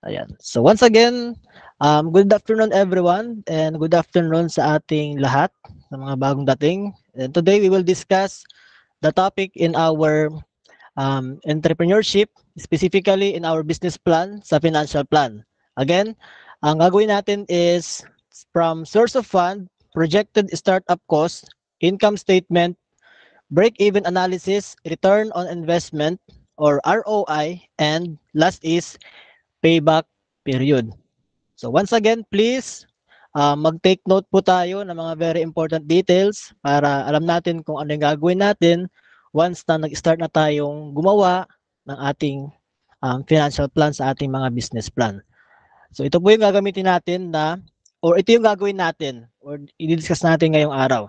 Ayan. So once again, good afternoon everyone and good afternoon sa ating lahat, sa mga bagong dating. And today we will discuss the topic in our entrepreneurship, specifically in our business plan sa financial plan. Again, ang gagawin natin is from source of fund, projected startup cost, income statement, break-even analysis, return on investment or ROI, and last is payback period. So once again, please mag-take note po tayo ng mga very important details para alam natin kung ano yung gagawin natin once na nag-start na tayong gumawa ng ating financial plan sa ating mga business plan. So ito po yung gagamitin natin na or ito yung gagawin natin or i-discuss natin ngayong araw.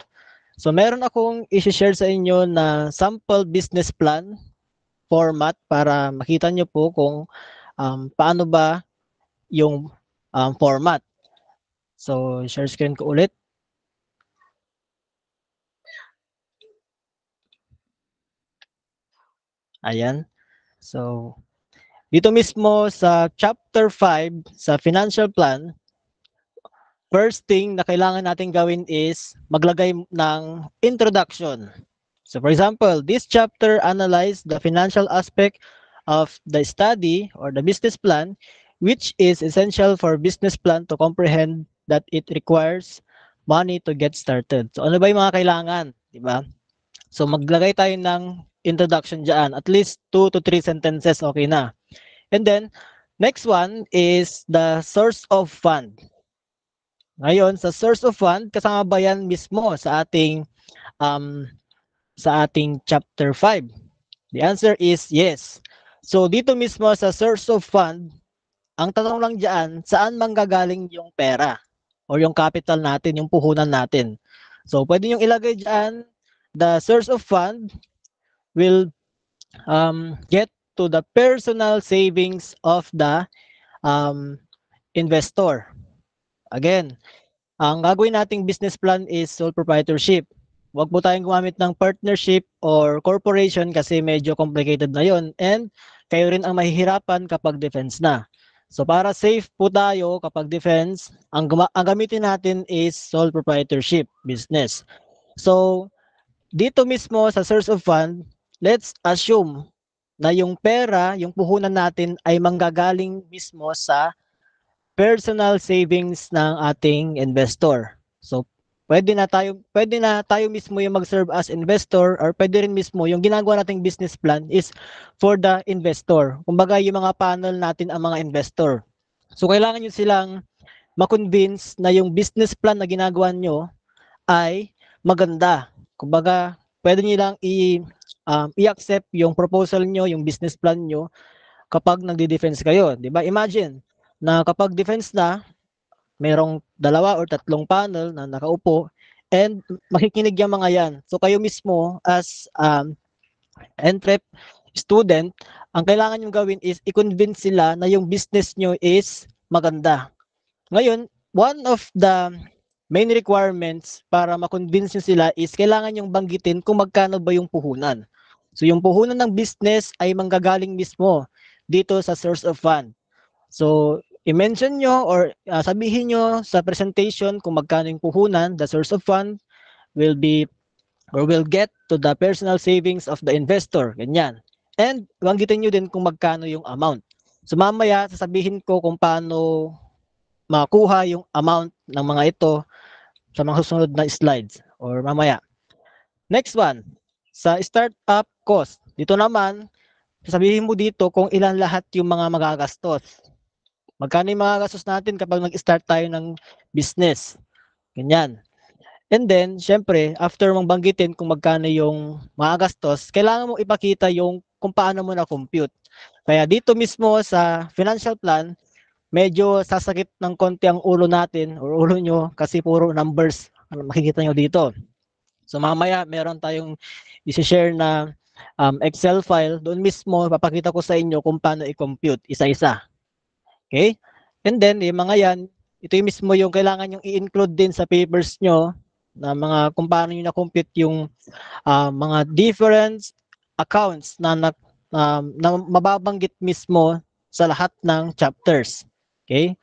So meron akong i-share sa inyo na sample business plan format para makita nyo po kung paano ba yung format. So, share screen ko ulit. Ayan. So, dito mismo sa chapter 5 sa financial plan, first thing na kailangan natin gawin is maglagay ng introduction. So, for example, this chapter analyze the financial aspect of the study or the business plan, which is essential for business plan to comprehend that it requires money to get started. So, ano ba yung mga kailangan? Diba? So maglagay tayo ng introduction diyan. At least 2 to 3 sentences okay na. And then next one is the source of fund. Ngayon, sa source of fund, kasama ba yan mismo um, sa ating chapter 5? The answer is yes. So dito mismo sa source of fund, ang tanong lang diyan, saan manggagaling yung pera or yung capital natin, yung puhunan natin. So pwede nyo ilagay diyan, the source of fund will get to the personal savings of the um, investor. Again, ang gagawin nating business plan is sole proprietorship. Huwag po tayong gumamit ng partnership or corporation kasi medyo complicated na yon and kayo rin ang mahihirapan kapag defense na. So para safe po tayo kapag defense, ang gamitin natin is sole proprietorship business. So dito mismo sa source of fund, let's assume na yung pera, yung puhunan natin ay manggagaling mismo sa personal savings ng ating investor. So, pwede na tayo mismo yung mag-serve as investor or pwede rin mismo yung ginagawa nating business plan is for the investor. Kumbaga yung mga panel natin ang mga investor. So, kailangan nyo silang ma-convince na yung business plan na ginagawa nyo ay maganda. Kumbaga, pwede niyo lang i-accept yung proposal nyo, yung business plan nyo kapag nagdi-defense kayo. Di ba? Imagine na kapag defense na, merong 2 or 3 panel na nakaupo and makikinig yung mga yan. So kayo mismo as entrep student, ang kailangan nyo gawin is i-convince sila na yung business nyo is maganda. Ngayon, one of the main requirements para ma-convince nyo sila is kailangan yung banggitin kung magkano ba yung puhunan. So yung puhunan ng business ay manggagaling mismo dito sa source of fund. So i-mention nyo or sabihin nyo sa presentation kung magkano yung puhunan, the source of fund will be or will get to the personal savings of the investor. Ganyan. And banggitin nyo din kung magkano yung amount. So mamaya sasabihin ko kung paano makuha yung amount ng mga ito sa mga susunod na slides or mamaya. Next one, sa startup cost. Dito naman, sasabihin mo dito kung ilan lahat yung mga magagastos. Magkano yung magagastos natin kapag nag-start tayo ng business. Ganyan. And then, syempre, after mong banggitin kung magkano yung magagastos, kailangan mo ipakita yung kung paano mo na-compute. Kaya dito mismo sa financial plan, medyo sasakit ng konti ang ulo natin or ulo nyo kasi puro numbers ang makikita nyo dito. So mamaya meron tayong i-share na Excel file. Doon mismo papakita ko sa inyo kung paano i-compute isa-isa. Okay? And then yung mga yan, ito yung mismo yung kailangan yung i-include din sa papers nyo na mga kung paano nyo na-compute yung mga different accounts na mababanggit mismo sa lahat ng chapters. Okay?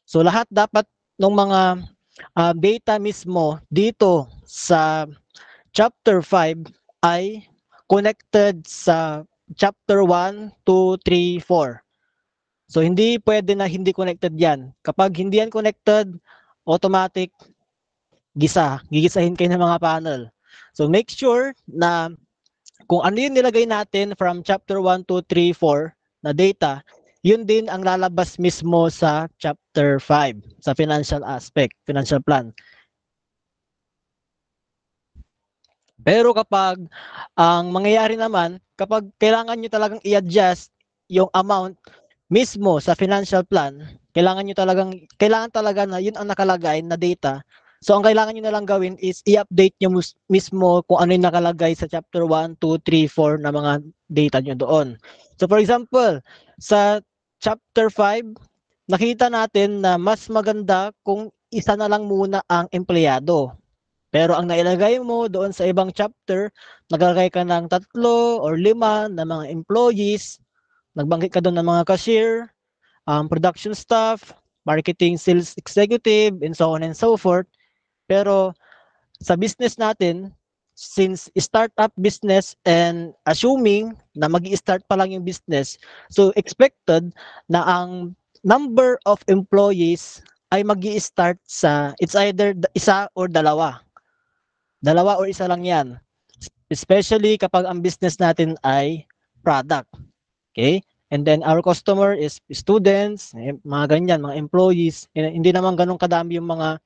So lahat dapat ng mga data mismo dito sa chapter 5 ay connected sa chapter 1, 2, 3, 4. So hindi pwede na hindi connected yan. Kapag hindi yan connected, automatic gigisahin kayo ng mga panel. So make sure na kung ano yung nilagay natin from chapter 1, 2, 3, 4 na data, yun din ang lalabas mismo sa chapter 5, sa financial aspect, financial plan. Pero kapag ang mangyayari naman, kapag kailangan nyo talagang i-adjust yung amount mismo sa financial plan, kailangan talaga na yun ang nakalagay na data. So ang kailangan nyo na lang gawin is i-update nyo mismo kung ano yung nakalagay sa chapter 1, 2, 3, 4 na mga data nyo doon. So for example, sa chapter 5, nakita natin na mas maganda kung isa na lang muna ang empleyado. Pero ang nailagay mo doon sa ibang chapter, naglagay ka ng 3 or 5 na mga employees, nagbanggit ka doon ng mga cashier, production staff, marketing sales executive, and so on and so forth. Pero sa business natin, since startup business and assuming na mag-i-start pa lang yung business, so expected na ang number of employees ay mag-i-start sa it's either isa or dalawa. Dalawa or isa lang yan. Especially kapag ang business natin ay product. Okay? And then our customer is students, mga ganyan, mga employees. Hindi naman ganun kadami yung mga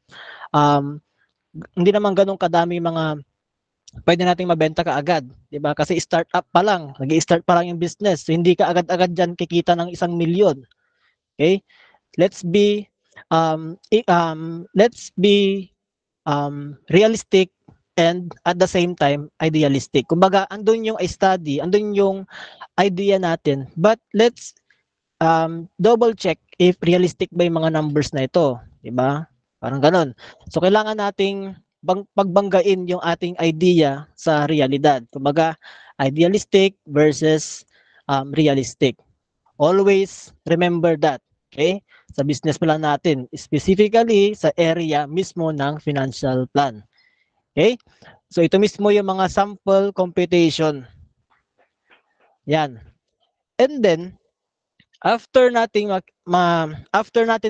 hindi naman ganun kadami yung mga pwede nating mabenta kaagad, 'di ba? Kasi startup pa lang, nag-i-start pa lang yung business. So hindi ka agad-agad diyan kikita ng 1,000,000. Okay? Let's be realistic and at the same time idealistic. Kumbaga, andun yung study, andun yung idea natin. But let's double check if realistic ba yung mga numbers na ito, 'di ba? Parang ganoon. So kailangan nating pagbanggain yung ating idea sa realidad. Kumbaga, idealistic versus realistic. Always remember that. Okay? Sa business plan natin, specifically sa area mismo ng financial plan. Okay? So ito mismo yung mga sample computation. Yan. And then after natin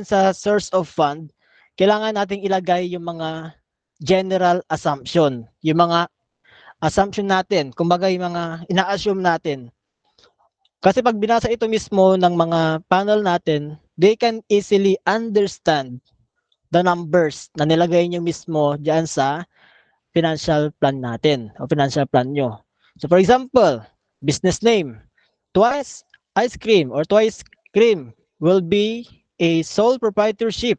sa source of fund, kailangan nating ilagay yung mga general assumption, yung mga assumption natin, kumbaga yung mga ina-assume natin. Kasi pag binasa ito mismo ng mga panel natin, they can easily understand the numbers na nilagay nyo mismo diyan sa financial plan natin o financial plan nyo. So for example, business name, Twice Ice Cream or Twice Cream will be a sole proprietorship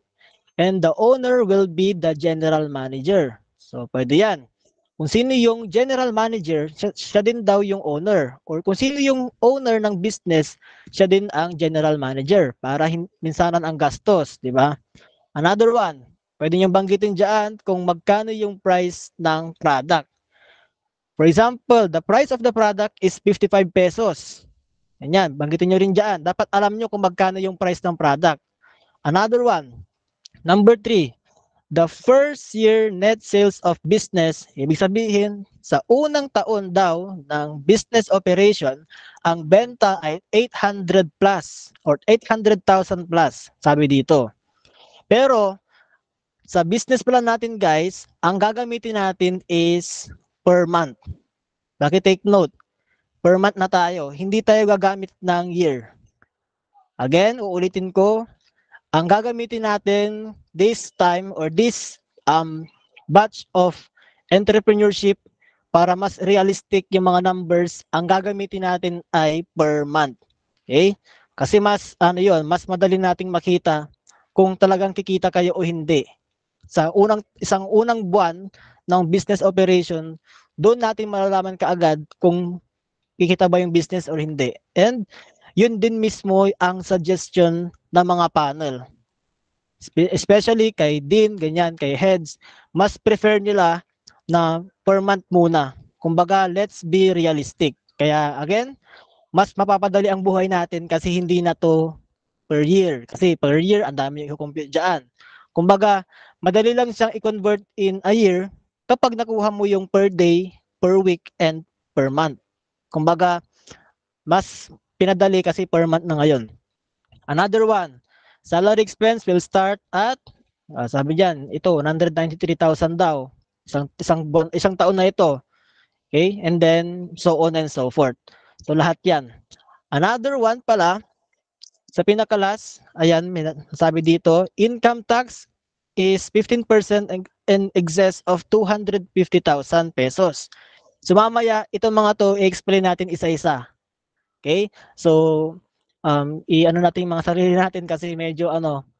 and the owner will be the general manager. So pwede yan. Kung sino yung general manager, siya din daw yung owner. Or kung sino yung owner ng business, siya din ang general manager para minsanan ang gastos, di ba? Another one, pwede niyong banggitin dyan kung magkano yung price ng product. For example, the price of the product is 55 pesos. Yan, banggitin nyo rin dyan. Dapat alam nyo kung magkano yung price ng product. Another one, number 3, the first year net sales of business, ibig sabihin, sa unang taon daw ng business operation, ang benta ay 800 plus or 800,000 plus, sabi dito. Pero, sa business plan natin guys, ang gagamitin natin is per month. Bakit take note? Per month na tayo. Hindi tayo gagamit ng year. Again, uulitin ko, ang gagamitin natin this time or this batch of entrepreneurship para mas realistic yung mga numbers, ang gagamitin natin ay per month. Okay? Kasi mas mas madali nating makita kung talagang kikita kayo o hindi. Sa isang unang buwan ng business operation, doon natin malalaman kaagad kung kikita ba yung business or hindi. And yun din mismo ang suggestion ng mga panel. Especially kay Dean, ganyan, kay Heads, mas prefer nila na per month muna. Kumbaga, let's be realistic. Kaya again, mas mapapadali ang buhay natin kasi hindi na to per year. Kasi per year, ang dami yung i-compute dyan. Kumbaga, madali lang siyang i-convert in a year kapag nakuha mo yung per day, per week, and per month. Kumbaga, mas pinadali kasi per month na ngayon. Another one, salary expense will start at, sabi diyan, ito, 193,000 daw. Isang taon na ito. Okay? And then, so on and so forth. So, lahat yan. Another one pala, sa pinakalas, ayan, may sabi dito, income tax is 15% in excess of 250,000 pesos. So mamaya, itong mga to, i-explain natin isa-isa. Okay? So, i-ano natin yung mga sarili natin kasi medyo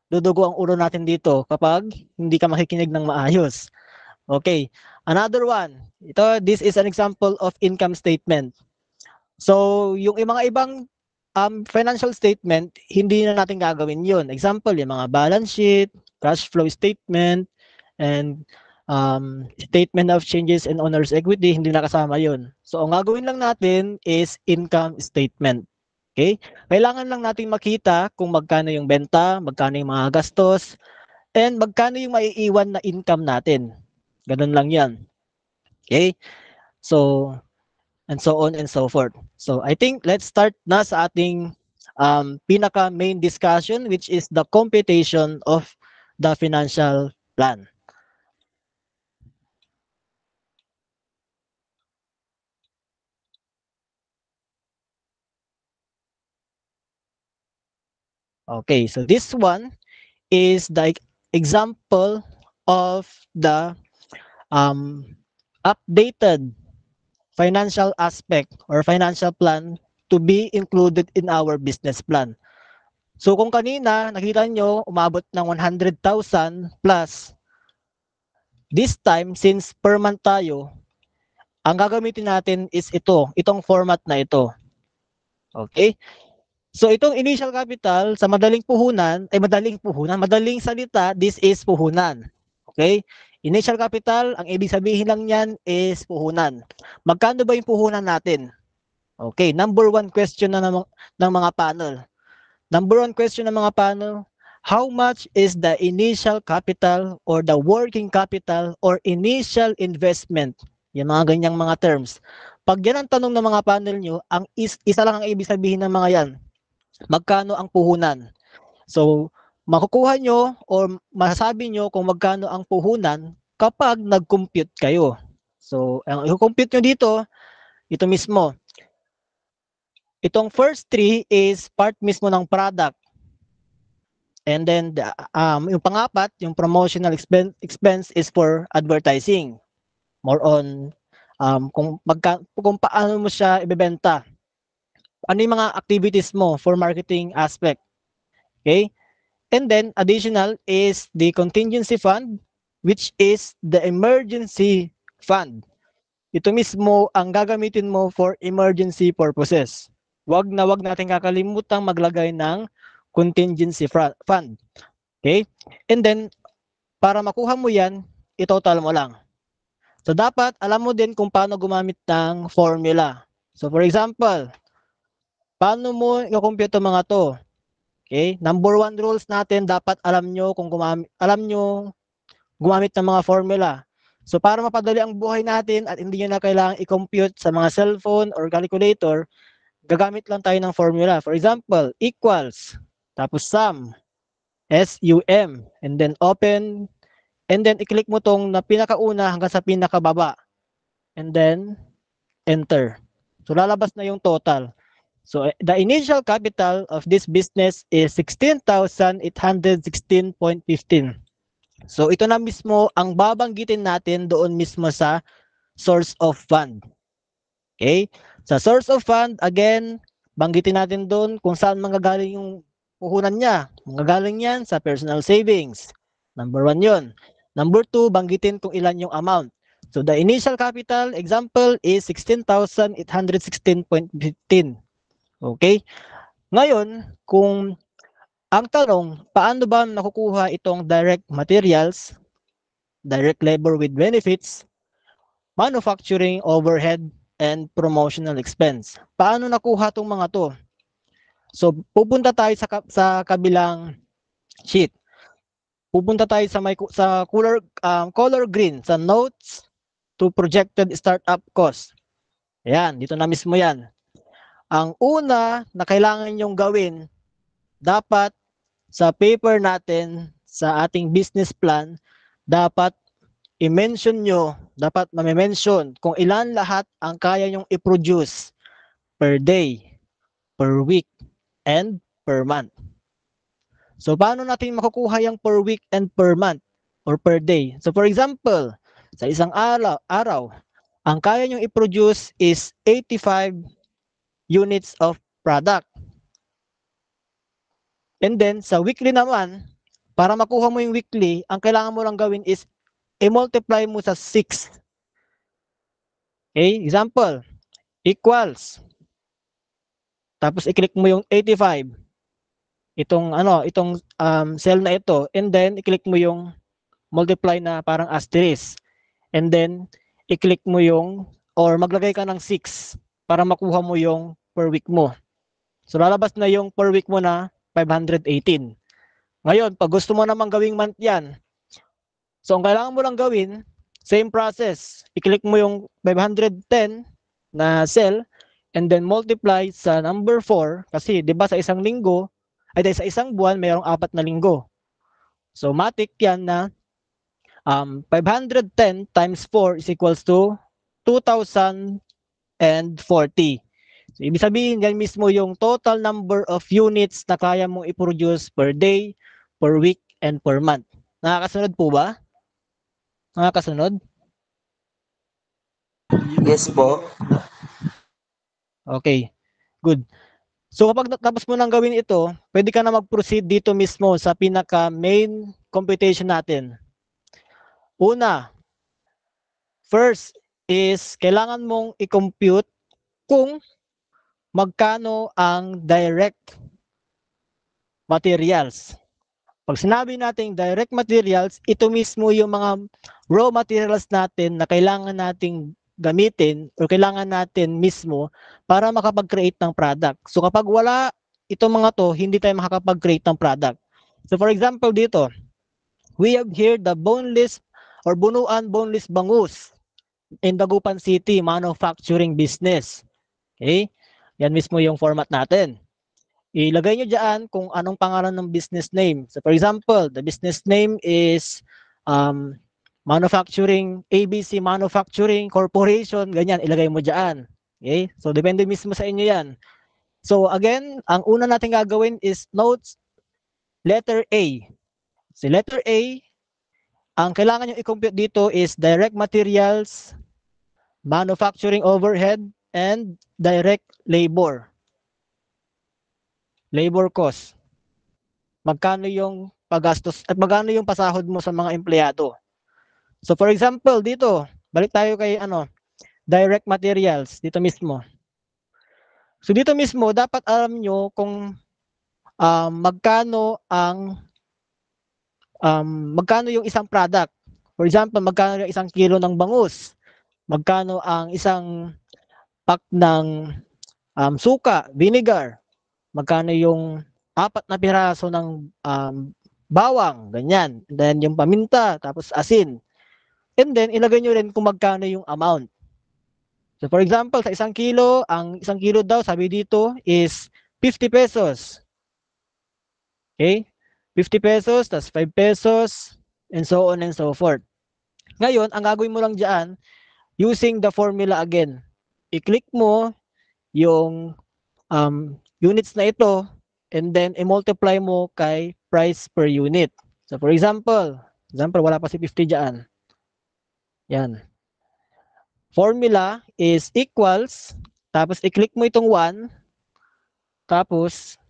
dudugo ang ulo natin dito kapag hindi ka makikinig ng maayos. Okay. Another one. This is an example of income statement. So, yung mga ibang financial statement, hindi na natin gagawin yun. Example, yung mga balance sheet, cash flow statement, and statement of changes in owner's equity, hindi na kasama yun. So, ang gagawin lang natin is income statement. Okay? Kailangan lang natin makita kung magkano yung benta, magkano yung mga gastos, and magkano yung maiiwan na income natin. Ganun lang yan. Okay? So, and so on and so forth. So I think let's start na sa ating pinaka main discussion, which is the computation of the financial plan. Okay, so this one is the example of the um, updated financial aspect or financial plan to be included in our business plan. So kung kanina, nakita nyo, umabot ng 100,000 plus. This time, since per month tayo, ang gagamitin natin is itong format na ito. Okay? So itong initial capital, sa madaling salita, this is puhunan. Okay? Initial capital, ang ibig sabihin lang niyan is puhunan. Magkano ba yung puhunan natin? Okay, number one question na ng mga panel. Number one question ng mga panel, how much is the initial capital or the working capital or initial investment? Yung mga ganyang mga terms. Pag yan ang tanong ng mga panel nyo, isa lang ang ibig sabihin ng mga yan. Magkano ang puhunan? So, makukuha nyo or masasabi nyo kung magkano ang puhunan kapag nag-compute kayo. So, ang i-compute nyo dito, ito mismo. Itong first three is part mismo ng product. And then, yung pangapat, yung promotional expense is for advertising. More on kung paano mo siya ibebenta. Ano yung mga activities mo for marketing aspect. Okay? And then, additional is the contingency fund, which is the emergency fund. Ito mismo ang gagamitin mo for emergency purposes. Wag natin kakalimutang maglagay ng contingency fund. Okay? And then, para makuha mo yan, itotal mo lang. So, dapat alam mo din kung paano gumamit ng formula. So, for example, paano mo i-compute mga to? Okay? Number one rules natin, dapat alam nyo gumamit ng mga formula. So, para mapadali ang buhay natin at hindi nyo na kailangan i-compute sa mga cellphone or calculator, gagamit lang tayo ng formula. For example, equals, tapos sum, SUM, and then open, and then i-click mo tong na pinakauna hanggang sa pinakababa. And then, enter. So, lalabas na yung total. So, the initial capital of this business is 16,816.15. So, ito na mismo ang babanggitin natin doon mismo sa source of fund. Okay? Sa source of fund, again, banggitin natin doon kung saan manggagaling yung puhunan niya. Manggagaling yan sa personal savings. Number 1 yun. Number 2, banggitin kung ilan yung amount. So the initial capital example is 16,816.15. Okay? Ngayon, kung ang tanong, paano ba nakukuha itong direct materials, direct labor with benefits, manufacturing overhead, and promotional expense. Paano nakuha tong mga to? So pupunta tayo sa kabilang sheet. Pupunta tayo sa color green sa notes to projected startup cost. Ayan, dito na mismo yan. Ang una na kailangan nyong gawin, dapat sa paper natin, sa ating business plan, dapat i-mention nyo, dapat mame-mention kung ilan lahat ang kaya nyong i-produce per day, per week, and per month. So, paano natin makukuha yung per week and per month or per day? So, for example, sa isang araw ang kaya nyong i-produce is 85 units of product. And then, sa weekly naman, para makuha mo yung weekly, ang kailangan mo lang gawin is i-multiply mo sa 6. Okay? Example, equals. Tapos i-click mo yung 85. Itong cell na ito, and then i-click mo yung multiply na parang asterisk. And then i-click mo yung or maglagay ka ng 6 para makuha mo yung per week mo. So lalabas na yung per week mo na 518. Ngayon, pag gusto mo namang gawing month yan, so ang kailangan mo lang gawin, same process. I-click mo yung 510 na cell and then multiply sa number 4 kasi 'di ba sa isang linggo ay sa isang buwan mayroong 4 na linggo. So matik yan na 510 times 4 is equals to 2,040. So ibig sabihin yan mismo yung total number of units na kaya mong i-produce per day, per week, and per month. Nakakasunod po ba? Nakakasunod? Yes po. Okay, good. So kapag natapos mo nang gawin ito, pwede ka na mag-proceed dito mismo sa pinaka-main computation natin. Una, first is kailangan mong i-compute kung magkano ang direct materials. Pag sinabi nating direct materials, ito mismo yung mga raw materials natin na kailangan nating gamitin o kailangan natin mismo para makapag-create ng product. So kapag wala itong mga to, hindi tayo makakapag-create ng product. So for example dito, we have here the boneless or Bunuan Boneless Bangus in Dagupan City manufacturing business. Okay? Yan mismo yung format natin. Ilagay nyo dyan kung anong pangalan ng business name. So for example, the business name is Manufacturing, ABC Manufacturing Corporation, ganyan, ilagay mo dyan. Okay? So depende mismo sa inyo yan. So again, ang una natin gagawin is notes, letter A. Si letter A, ang kailangan nyo i-compute dito is direct materials, manufacturing overhead, and direct labor. Labor cost. Magkano yung paggastos at magkano yung pasahod mo sa mga empleyado. So for example, dito, balik tayo kay direct materials dito mismo. So dito mismo dapat alam nyo kung magkano yung isang product. For example, magkano yung isang kilo ng bangus? Magkano ang isang pack ng suka, vinegar? Magkano yung 4 na piraso ng bawang, ganyan. And then yung paminta, tapos asin. And then ilagay nyo rin kung magkano yung amount. So for example, sa isang kilo, ang isang kilo daw, sabi dito, is 50 pesos. Okay? 50 pesos, tas 5 pesos, and so on and so forth. Ngayon, ang gagawin mo lang dyan, using the formula again. I-click mo yung units na ito, and then i-multiply mo kay price per unit. So for example, wala pa si 50 dyan. Yan. Formula is equals, tapos i-click mo itong 1, tapos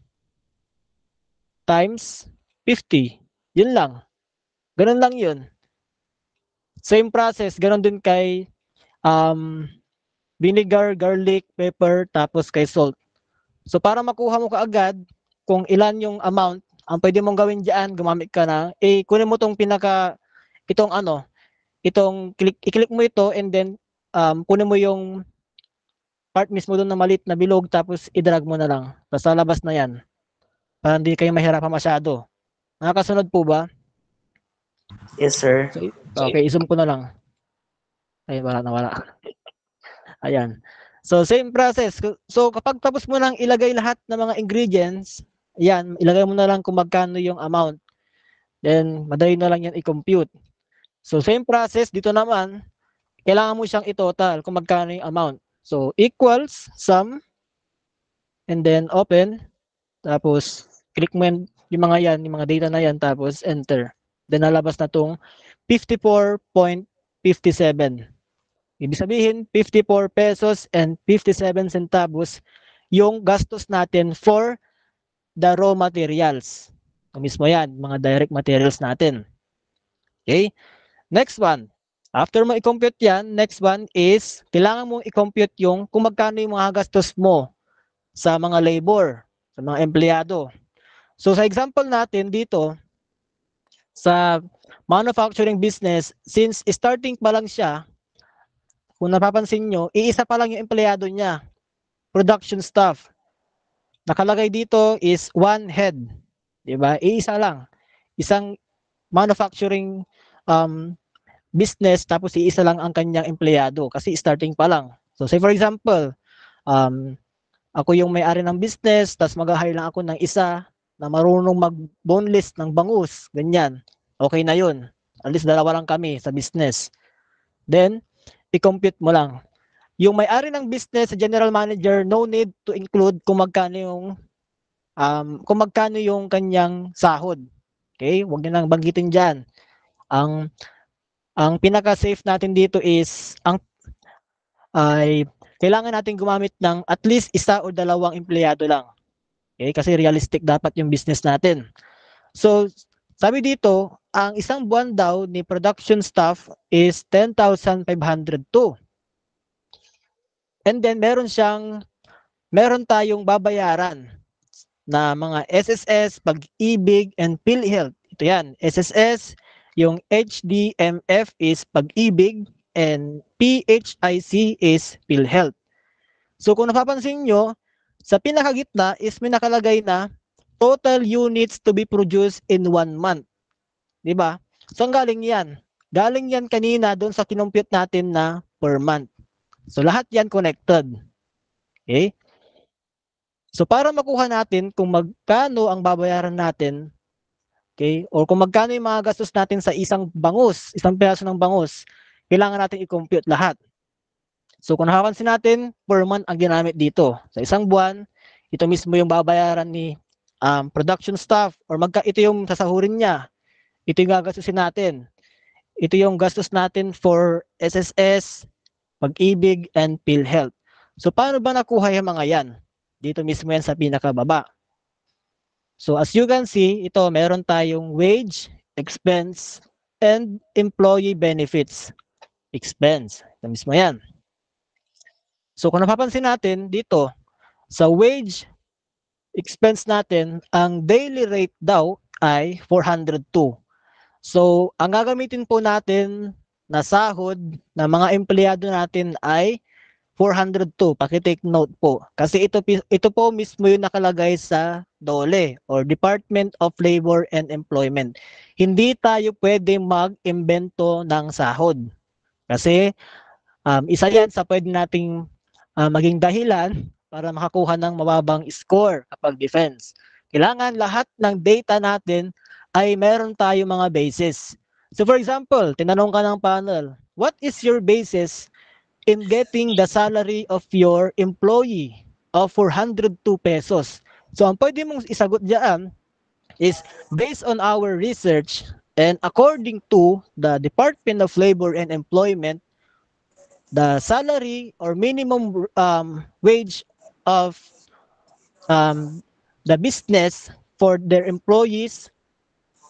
times 50. Yun lang. Ganun lang yun. Same process, ganun din kay vinegar, garlic, pepper, tapos kay salt. So para makuha mo kaagad kung ilan yung amount, ang pwede mong gawin diyan, gumamit ka na, kunin mo tong itong i-click mo ito and then kunin mo yung part mismo doon na maliit na bilog, tapos i-drag mo na lang. Tapos lalabas na yan. Para hindi kayo mahirapan masyado. Nakakasunod po ba? Yes, sir. So, okay, i-zoom ko na lang. Ay, wala na, wala. Ayan. So, same process. So, kapag tapos mo nang ilagay lahat ng mga ingredients, yan, ilagay mo na lang kung magkano yung amount. Then, madali na lang yan i-compute. So, same process. Dito naman, kailangan mo siyang i-total kung magkano yung amount. So, equals sum, and then open. Tapos, click mo yung mga yan, yung mga data na yan, tapos enter. Then, nalabas na itong 54.57. Ibig sabihin, 54 pesos and 57 centavos yung gastos natin for the raw materials. Ito mismo yan, mga direct materials natin. Okay? Next one. After mo i-compute yan, next one is, kailangan mo i-compute yung kung magkano yung mga gastos mo sa mga labor, sa mga empleyado. So sa example natin dito, sa manufacturing business, since starting pa lang siya, kung napapansin nyo, iisa pa lang yung empleyado niya. Production staff. Nakalagay dito is one head. Diba? Iisa lang. Isang manufacturing business, tapos iisa lang ang kanyang empleyado kasi starting pa lang. So say for example, ako yung may-ari ng business, tapos mag-hire lang ako ng isa na marunong mag-boneless ng bangus. Ganyan. Okay na yun. At least dalawa lang kami sa business. Then, i-compute mo lang. Yung may-ari ng business, sa general manager, no need to include kung magkano yung kanyang sahod. Okay? Huwag niyo nang banggitin diyan. Ang pinaka-safe natin dito is ay kailangan natin gumamit ng at least isa o dalawang empleyado lang. Okay? Kasi realistic dapat yung business natin. So, sabi dito, ang isang buwan daw ni production staff is 10,502. And then meron tayong babayaran na mga SSS, Pag-ibig, and PhilHealth. Ito yan, SSS, yung HDMF is Pag-ibig, and PHIC is PhilHealth. So kung napapansin nyo, sa pinakagitna is may nakalagay na total units to be produced in 1 month. Diba? So ang galing yan. Galing yan kanina doon sa kinumpute natin na per month. So lahat yan connected. Okay? So para makuha natin kung magkano ang babayaran natin, okay, or kung magkano yung mga gastos natin sa isang piraso ng bangus, kailangan natin i-compute lahat. So kung nakapansin natin, per month ang ginamit dito. Sa isang buwan, ito mismo yung babayaran ni production staff, or ito yung sasahurin niya. Ito yung gagastusin natin. Ito yung gastos natin for SSS, Pag-ibig, and PhilHealth. So paano ba nakuha yung mga yan? Dito mismo yan sa pinakababa. So as you can see, ito meron tayong wage, expense, and employee benefits. Expense. Ito mismo yan. So kung napapansin natin dito, sa wage expense natin, ang daily rate daw ay 402. So ang gagamitin po natin na sahod ng mga empleyado natin ay 402. Paki-take note po. Kasi ito po mismo yung nakalagay sa DOLE or Department of Labor and Employment. Hindi tayo pwede mag-imbento ng sahod. Kasi isa yan sa pwede nating maging dahilan para makakuha ng mababang score kapag defense. Kailangan lahat ng data natin ay meron tayo mga basis. So for example, tinanong ka ng panel, what is your basis in getting the salary of your employee of 402 pesos? So ang pwede mong isagot diyan is based on our research and according to the Department of Labor and Employment, the salary or minimum wage of the business for their employees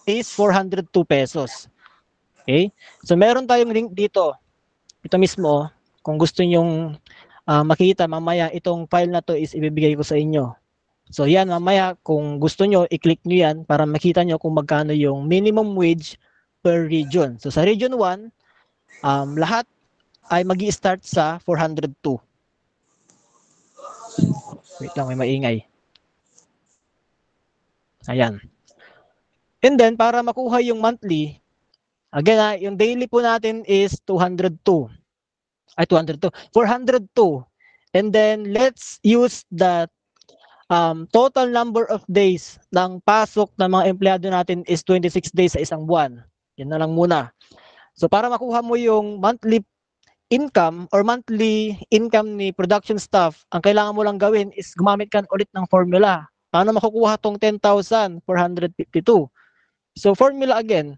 is 402 pesos. Okay? So meron tayong link dito. Ito mismo, kung gusto nyong makita mamaya, itong file na to is ibibigay ko sa inyo. So yan, mamaya kung gusto nyo, i-click nyo yan para makita nyo kung magkano yung minimum wage per region. So sa region 1, lahat ay magi-start sa 402. Wait lang, may maingay. Ayan. And then, para makuha yung monthly, again, yung daily po natin is 202. Ay, 202. 402. And then, let's use the total number of days ng pasok ng mga empleyado natin is 26 days sa isang buwan. Yan na lang muna. So, para makuha mo yung monthly income or monthly income ni production staff, ang kailangan mo lang gawin is gumamit ka ulit ng formula. Paano makukuha tong 10,452? So, formula again,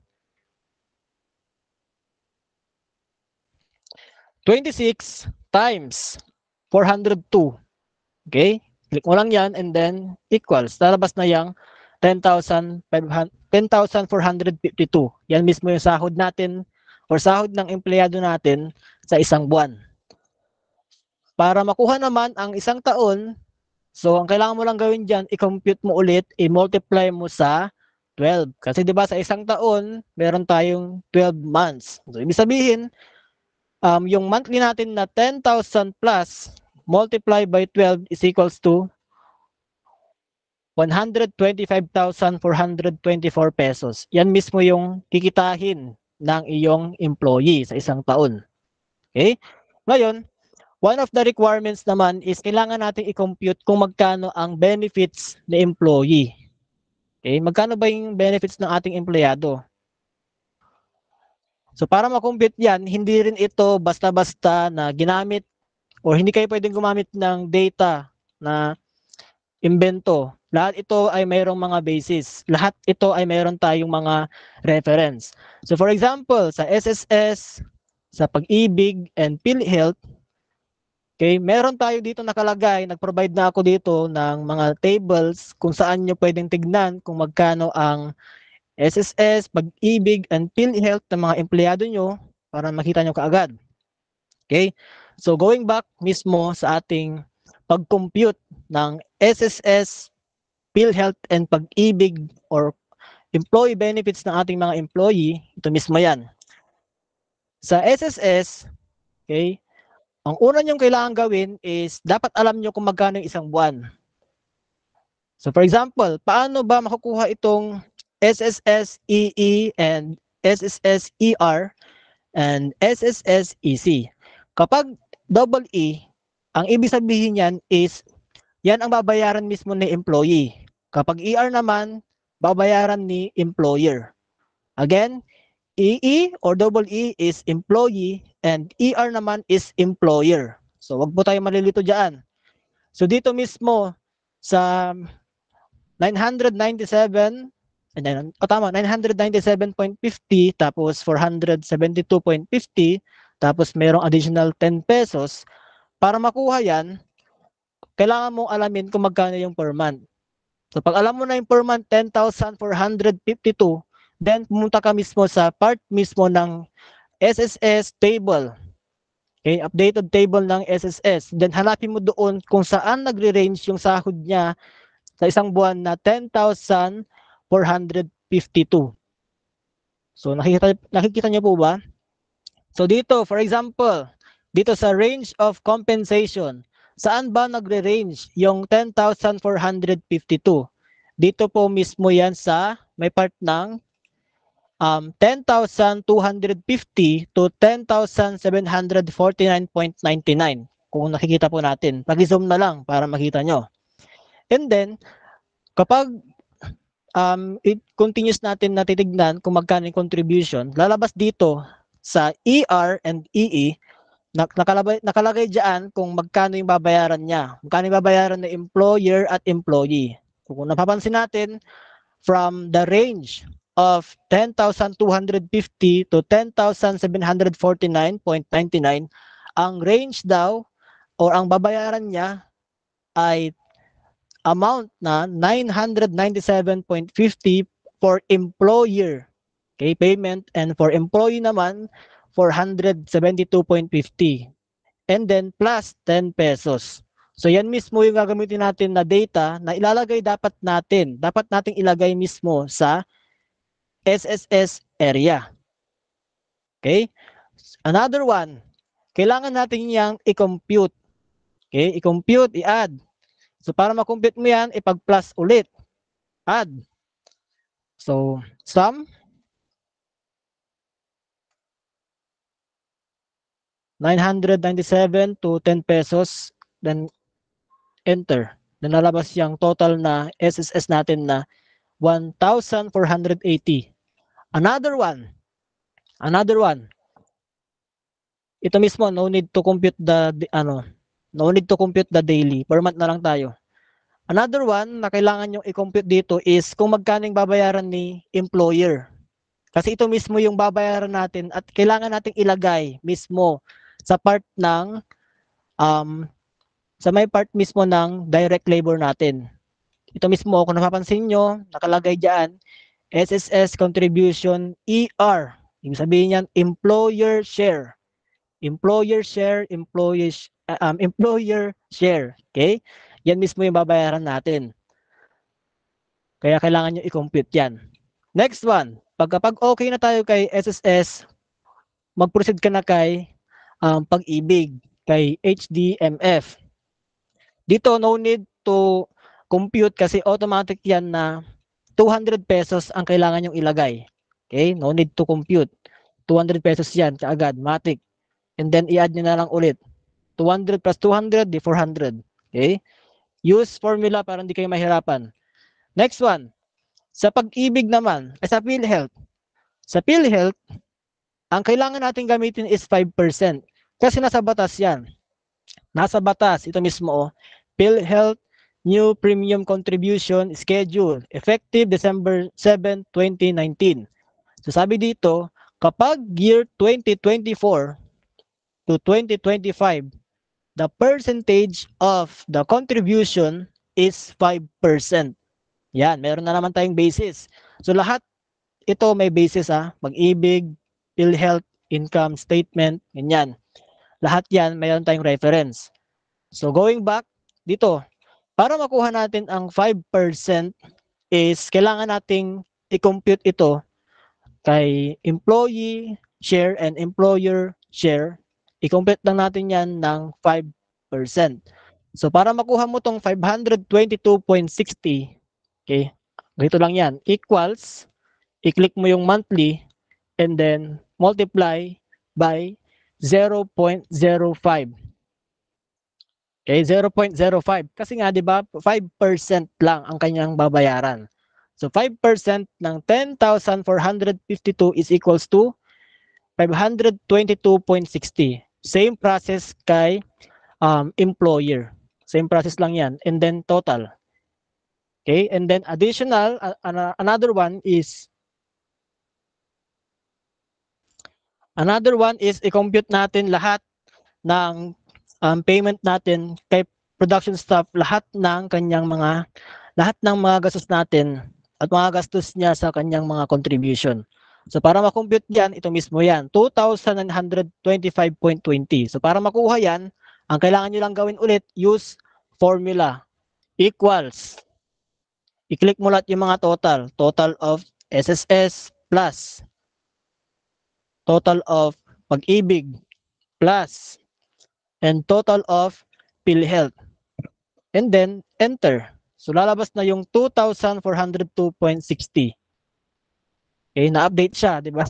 26 times 402. Okay? Click mo lang yan and then equals. Lalabas na yung 10,452. Yan mismo yung sahod natin or sahod ng empleyado natin sa isang buwan. Para makuha naman ang isang taon, so ang kailangan mo lang gawin dyan, i-compute mo ulit, i-multiply mo sa 12. Kasi 'di ba sa isang taon, meron tayong 12 months. So ibig sabihin, yung monthly natin na 10,000 plus multiply by 12 is equals to 125,424 pesos. Yan mismo yung kikitahin ng iyong employee sa isang taon. Okay? Ngayon, one of the requirements naman is kailangan natin i-compute kung magkano ang benefits ni employee. Okay? Magkano ba yung benefits ng ating empleyado? So para ma-compute yan, hindi rin ito basta-basta na ginamit or hindi kayo pwedeng gumamit ng data na imbento. Lahat ito ay mayroong mga basis. Lahat ito ay mayroon tayong mga reference. So for example, sa SSS, sa Pag-ibig and PhilHealth, okay, meron tayo dito nakalagay, nag-provide na ako dito ng mga tables kung saan nyo pwedeng tignan kung magkano ang SSS, Pag-ibig and PhilHealth ng mga empleyado nyo para makita nyo kaagad. Okay? So going back mismo sa ating pag-compute ng SSS, PhilHealth and Pag-ibig or employee benefits ng ating mga employee, ito mismo yan. Sa SSS, okay, ang una nyong kailangan gawin is dapat alam nyo kung magkano yung isang buwan. So for example, paano ba makukuha itong SSS EE and SSS ER and SSS EC? Kapag double E, ang ibig sabihin yan is yan ang babayaran mismo ni employee. Kapag ER naman, babayaran ni employer. Again, EE or double E is employee and ER naman is employer. So wag po tayo malilito diyan. So dito mismo sa 997 and then tama 997.50 tapos 472.50 tapos merong additional 10 pesos para makuha yan kailangan mong alamin kung magkano yung per month. So pag alam mo na yung per month 10,452, then pumunta ka mismo sa part mismo ng SSS table. Okay, updated table ng SSS. Then hanapin mo doon kung saan nagre-range yung sahod niya sa isang buwan na 10,452. So nakikita niyo po ba? So dito, for example, dito sa range of compensation, saan ba nagre-range yung 10,452? Dito po mismo yan sa may part ng 10,250 to 10,749.99. Kung nakikita po natin. Pag-zoom na lang para makita nyo. And then, kapag it continues natin na titignan kung magkano yung contribution, lalabas dito sa ER and EE, nakalagay dyan kung magkano yung babayaran niya. Magkano yung babayaran ng employer at employee. Kung napapansin natin, from the range of 10,250 to 10,749.99, ang range daw or ang babayaran niya ay amount na 997.50 for employer. Okay, payment, and for employee naman 472.50. And then plus 10 pesos. So yan mismo yung gagamitin natin na data na ilalagay dapat nating ilagay mismo sa SSS area. Okay? Another one, kailangan natin yang i-compute Okay, i-compute, i-add. So para ma-compute mo yan, ipag-plus ulit. Add. So, sum 997 to 10 pesos, then enter. Then lalabas yung total na SSS natin na 1,480. Another one. Ito mismo, no need to compute no need to compute the daily. Per month na lang tayo. Another one na kailangan yung i-compute dito is kung magkano yung babayaran ni employer. Kasi ito mismo yung babayaran natin at kailangan nating ilagay mismo sa part ng sa may part mismo ng direct labor natin. Ito mismo, kung napapansin nyo, nakalagay dyan, SSS contribution ER. Ibig sabihin yan, employer share. Employer share, employer share. Okay? Yan mismo yung babayaran natin. Kaya kailangan nyo i-compute yan. Next one, pagkapag okay na tayo kay SSS, mag-proceed ka na kay Pag-ibig, kay HDMF. Dito, no need to compute kasi automatic yan na 200 pesos ang kailangan yung ilagay. Okay? No need to compute. 200 pesos yan, kaagad, matic. And then, i-add nyo na lang ulit. 200 plus 200, di 400. Okay? Use formula para hindi kayo mahirapan. Next one. Sa Pag-ibig naman, sa PhilHealth. Sa PhilHealth, ang kailangan natin gamitin is 5%. Kasi nasa batas yan. Nasa batas, ito mismo, PhilHealth New Premium Contribution Schedule, effective December 7, 2019. So sabi dito, kapag year 2024 to 2025, the percentage of the contribution is 5%. Yan, meron na naman tayong basis. So lahat ito may basis Pag-ibig, PhilHealth, income statement, ganyan. Lahat yan, mayroon tayong reference. So going back, dito, para makuha natin ang 5% is kailangan nating i-compute ito kay employee share and employer share. I-compute lang natin yan ng 5%. So para makuha mo tong 522.60, okay, ganito lang yan, equals, i-click mo yung monthly, and then multiply by 0.05. Okay, 0.05. Kasi nga, di ba, 5% lang ang kanyang babayaran. So, 5% ng 10,452 is equals to 522.60. Same process kay employer. Same process lang yan. And then, total. Okay, and then additional, another one is i-compute natin lahat ng payment natin kay production staff, lahat ng mga gastos natin at mga gastos niya sa kanyang mga contribution. So para ma-compute yan, ito mismo yan, 2,925.20. So para makuha yan, ang kailangan nyo lang gawin ulit, use formula equals. I-click mo lahat yung mga total of SSS plus total of Pag-ibig plus and total of PhilHealth. And then, enter. So, lalabas na yung 2,402.60. Okay, na-update siya, di ba?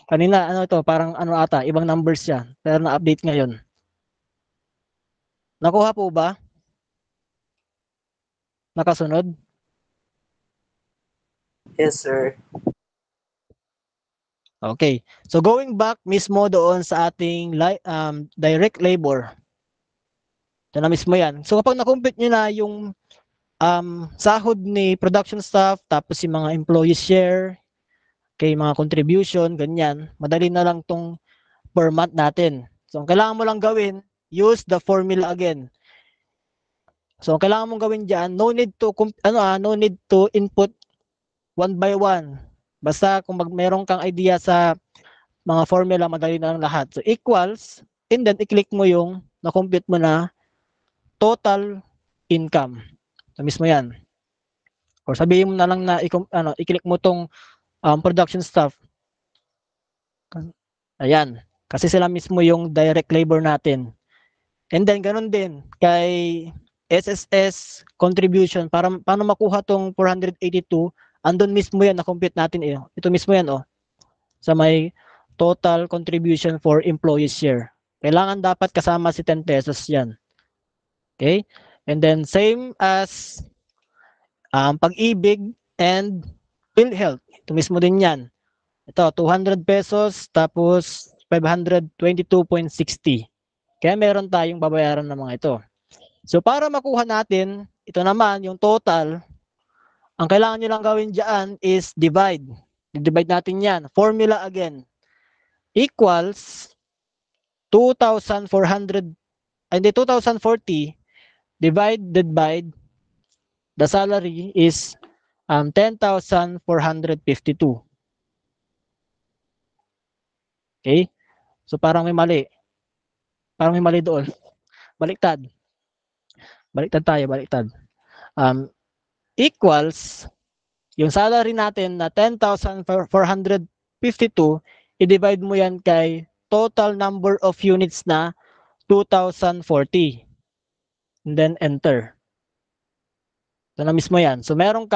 Kanina, parang ibang numbers siya. Pero na-update ngayon. Nakuha po ba? Nakasunod? Yes, sir. Okay. So, going back mismo doon sa ating direct labor. Ito na mismo yan. So, kapag na-compute nyo na yung sahod ni production staff, tapos yung mga employee share, kay mga contribution, ganyan, madali na lang tong per month natin. So, ang kailangan mo lang gawin, use the formula again. So, ang kailangan mong gawin diyan, no need to input one by one. Basta kung meron kang idea sa mga formula, madali na lang lahat. So, equals, and then i-click mo yung na-compute mo na total income. So, mismo yan. Or sabihin mo na lang na i-click mo tong production staff. Ayan. Kasi sila mismo yung direct labor natin. And then, ganun din kay SSS contribution. Para paano makuha tong 482, andun mismo yan, na-compute natin eh. Ito mismo yan, oh. Sa may total contribution for employee share. Kailangan dapat kasama si 10 pesos yan. Okay? And then, same as Pag-ibig and PhilHealth. Ito mismo din yan. Ito, 200 pesos tapos 522.60. Kaya meron tayong babayaran ng mga ito. So para makuha natin, ito naman yung total, ang kailangan nyo lang gawin dyan is divide. Divide natin yan. Formula again. Equals 2,400, hindi 2,040 divided by the salary is 10,452. Okay? So parang may mali. Parang may mali doon. Baliktad. Baliktad tayo, baliktad. Equals yung salary natin na 10,452, i-divide mo yan kay total number of units na 2,040. And then enter. Ito na mismo yan. So meron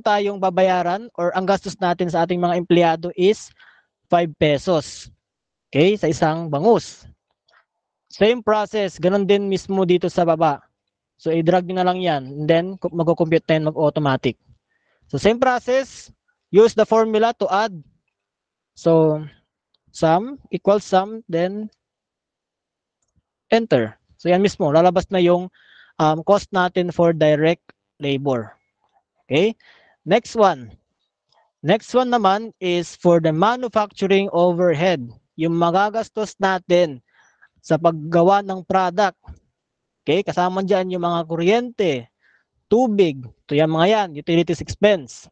tayong babayaran or ang gastos natin sa ating mga empleyado is 5 pesos. Okay? Sa isang bangus. Same process. Ganon din mismo dito sa baba. So i-drag nyo na lang yan. And then mag-compute na yan mag-automatic. So same process. Use the formula to add. So sum equals sum. Then enter. So yan mismo. Lalabas na yung cost natin for direct labor. Okay? Next one. Next one naman is for the manufacturing overhead. Yung magagastos natin sa paggawa ng product. Okay? Kasama dyan yung mga kuryente, tubig, ito yan mga yan, utilities expense.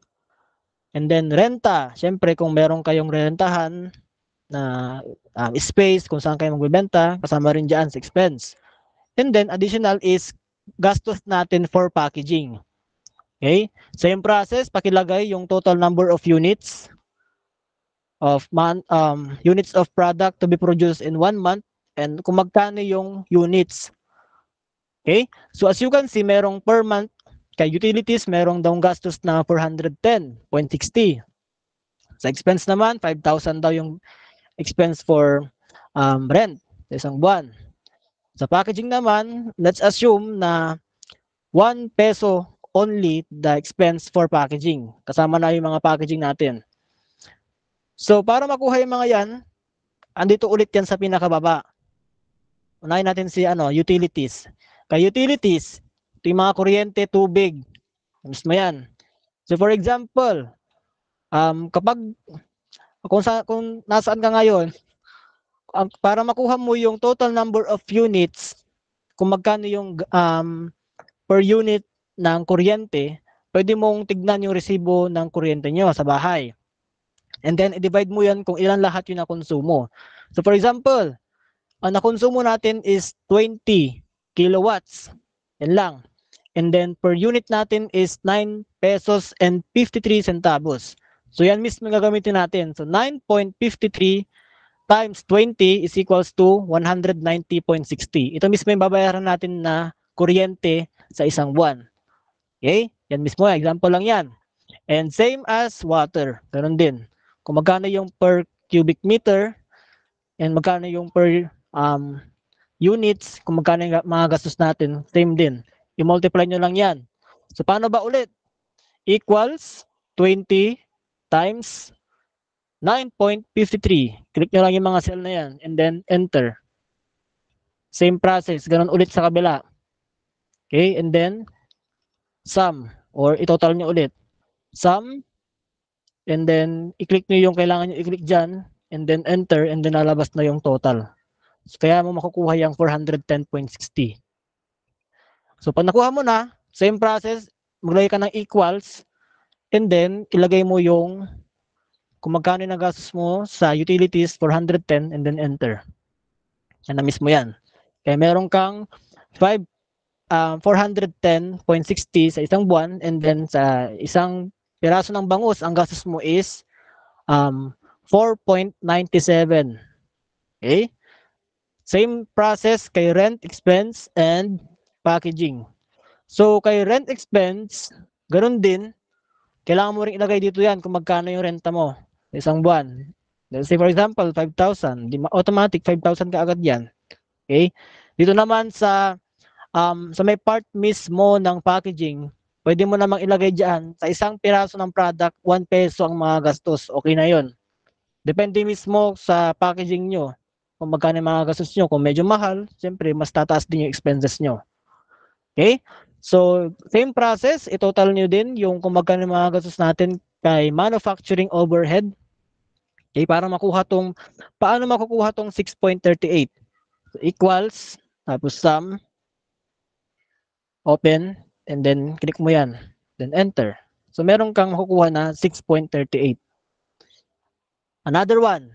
And then renta. Siyempre kung meron kayong rentahan na space kung saan kayo magbebenta, kasama rin dyan sa expense. And then additional is gastos natin for packaging. Okay? Same process, pakilagay yung total number of units of units of product to be produced in 1 month and kung magkano yung units. Okay? So as you can see, merong per month kay utilities, merong daw gastos na 410.60. Sa expense naman, 5,000 daw yung expense for rent sa isang buwan. Sa packaging naman, let's assume na 1 peso only the expense for packaging. Kasama na yung mga packaging natin. So, para makuha yung mga yan, andito ulit yan sa pinakababa. Unahin natin si utilities. Kay utilities, ito yung mga kuryente, tubig. Mismo yan. So, for example, kapag kung nasaan ka ngayon, para makuha mo yung total number of units, kung magkano yung per unit ng kuryente, pwede mong tignan yung resibo ng kuryente nyo sa bahay. And then, i-divide mo yan kung ilan lahat yung nakonsumo. So, for example, ang nakonsumo natin is 20 kilowatts. Yan lang. And then, per unit natin is 9 pesos and 53 centavos. So, yan mismo gagamitin natin. So, 9.53 times 20 is equals to 190.60. Ito mismo yung babayaran natin na kuryente sa isang buwan. Okay? Yan mismo, example lang yan. And same as water. Ganun din. Kung magkano yung per cubic meter and magkano yung per units, kung magkano yung mga gastos natin, same din. I-multiply nyo lang yan. So, paano ba ulit? Equals 20 times 9.53. Click nyo lang yung mga cell na yan and then enter. Same process. Ganun ulit sa kabila. Okay? And then sum or itotal nyo ulit. Sum and then i-click nyo yung kailangan nyo i-click dyan and then enter and then lalabas na yung total. So, kaya mo makukuha yung 410.60. So, pag nakuha mo na, same process, maglagay ka ng equals and then ilagay mo yung kung magkano yung nagastos mo sa utilities, 410 and then enter. Yan na mismo yan. Kaya meron kang 410.60 sa isang buwan and then sa isang piraso ng bangus, ang gastos mo is 4.97. Okay? Same process kay rent expense and packaging. So kay rent expense, ganun din, kailangan mo ring ilagay dito yan kung magkano yung renta mo isang buwan. Let's say for example, 5,000. Automatic 5,000 ka agad yan. Okay? Dito naman sa may part mismo ng packaging, pwede mo namang ilagay diyan sa isang piraso ng product, 1 peso ang mga gastos. Okay na 'yon. Depende mismo sa packaging nyo kung magkano yung mga gastos nyo. Kung medyo mahal, siyempre mas tataas din yung expenses nyo. Okay? So, same process, i-total nyo din yung kung magkano yung mga gastos natin kay manufacturing overhead. Okay, para makuha tong, paano makukuha tong 6.38? So, equals, tapos sum, open, and then click mo yan. Then enter. So, meron kang makukuha na 6.38. Another one,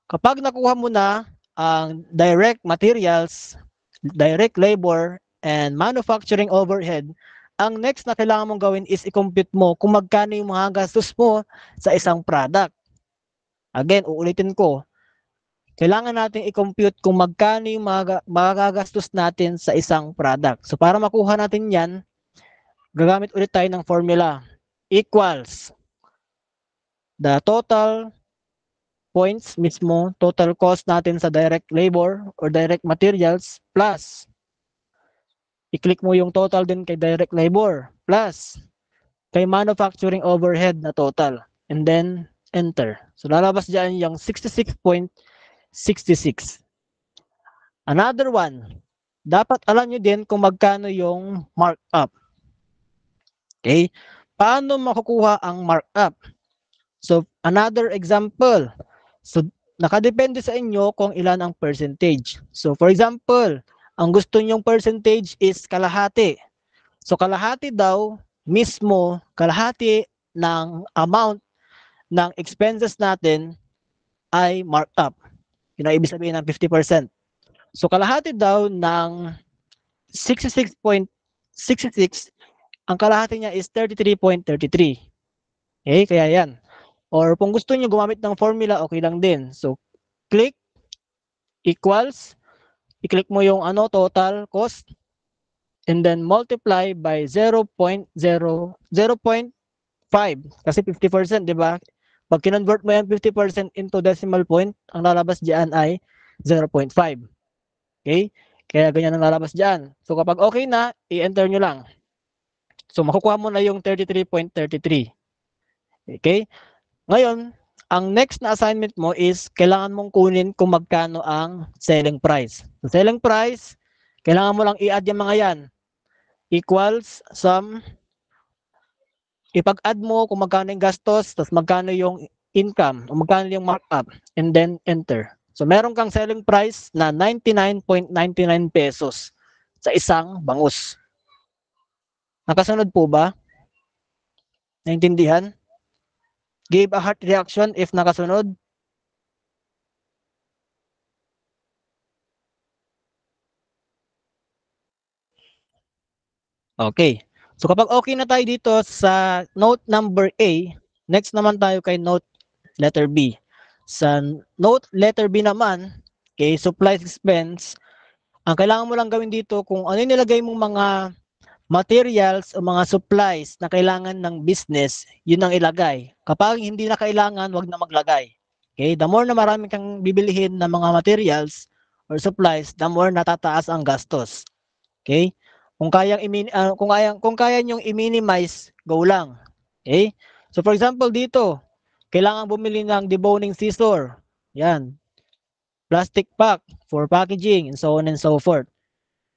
kapag nakuha mo na ang direct materials, direct labor, and manufacturing overhead, ang next na kailangan mong gawin is i-compute mo kung magkano yung mga gastos mo sa isang product. Again, uulitin ko, kailangan natin i-compute kung magkano yung mga gastos natin sa isang product. So para makuha natin yan, gagamit ulit tayo ng formula. Equals the total points mismo, total cost natin sa direct labor or direct materials plus i-click mo yung total din kay direct labor plus kay manufacturing overhead na total and then enter. So lalabas dyan yung 66.66. Another one, dapat alam nyo din kung magkano yung markup. Okay? Paano makukuha ang markup? So another example, so nakadepende sa inyo kung ilan ang percentage. So for example, ang gusto nyong percentage is kalahati. So kalahati daw mismo, kalahati ng amount ng expenses natin ay markup. Yun ang ibig sabihin ng 50%. So kalahati daw ng 66.66, ang kalahati niya is 33.33. Okay, kaya yan. Or kung gusto niyo gumamit ng formula, okay lang din. So click equals, i-click mo yung total cost and then multiply by 0.5 kasi 50%, di ba? Pag kinonvert mo yung 50% into decimal point, ang lalabas diyan ay 0.5. Okay? Kaya ganyan ang lalabas diyan. So kapag okay na, i-enter nyo lang. So makukuha mo na yung 33.33. Okay? Ngayon, ang next na assignment mo is kailangan mong kunin kung magkano ang selling price. So selling price, kailangan mo lang i-add yung mga yan. Equals sum, ipag-add mo kung magkano yung gastos, tapos magkano yung income, o magkano yung markup, and then enter. So meron kang selling price na 99.99 pesos sa isang bangus. Nakasunod po ba? Naintindihan? Give a heart reaction if nakasunod. Okay. So kapag okay na tayo dito sa note number A, next naman tayo kay note letter B. Sa note letter B naman, okay, supplies expense, ang kailangan mo lang gawin dito kung ano yung nilagay mong mga materials o mga supplies na kailangan ng business, yun ang ilagay. Kapag hindi na kailangan, wag na maglagay. Okay? The more na marami kang bibilihin ng mga materials or supplies, the more natataas ang gastos. Okay? Kung kaya niyong i-minimize, go lang. Okay? So for example dito, kailangan bumili ng deboning scissor. Yan. Plastic pack for packaging and so on and so forth.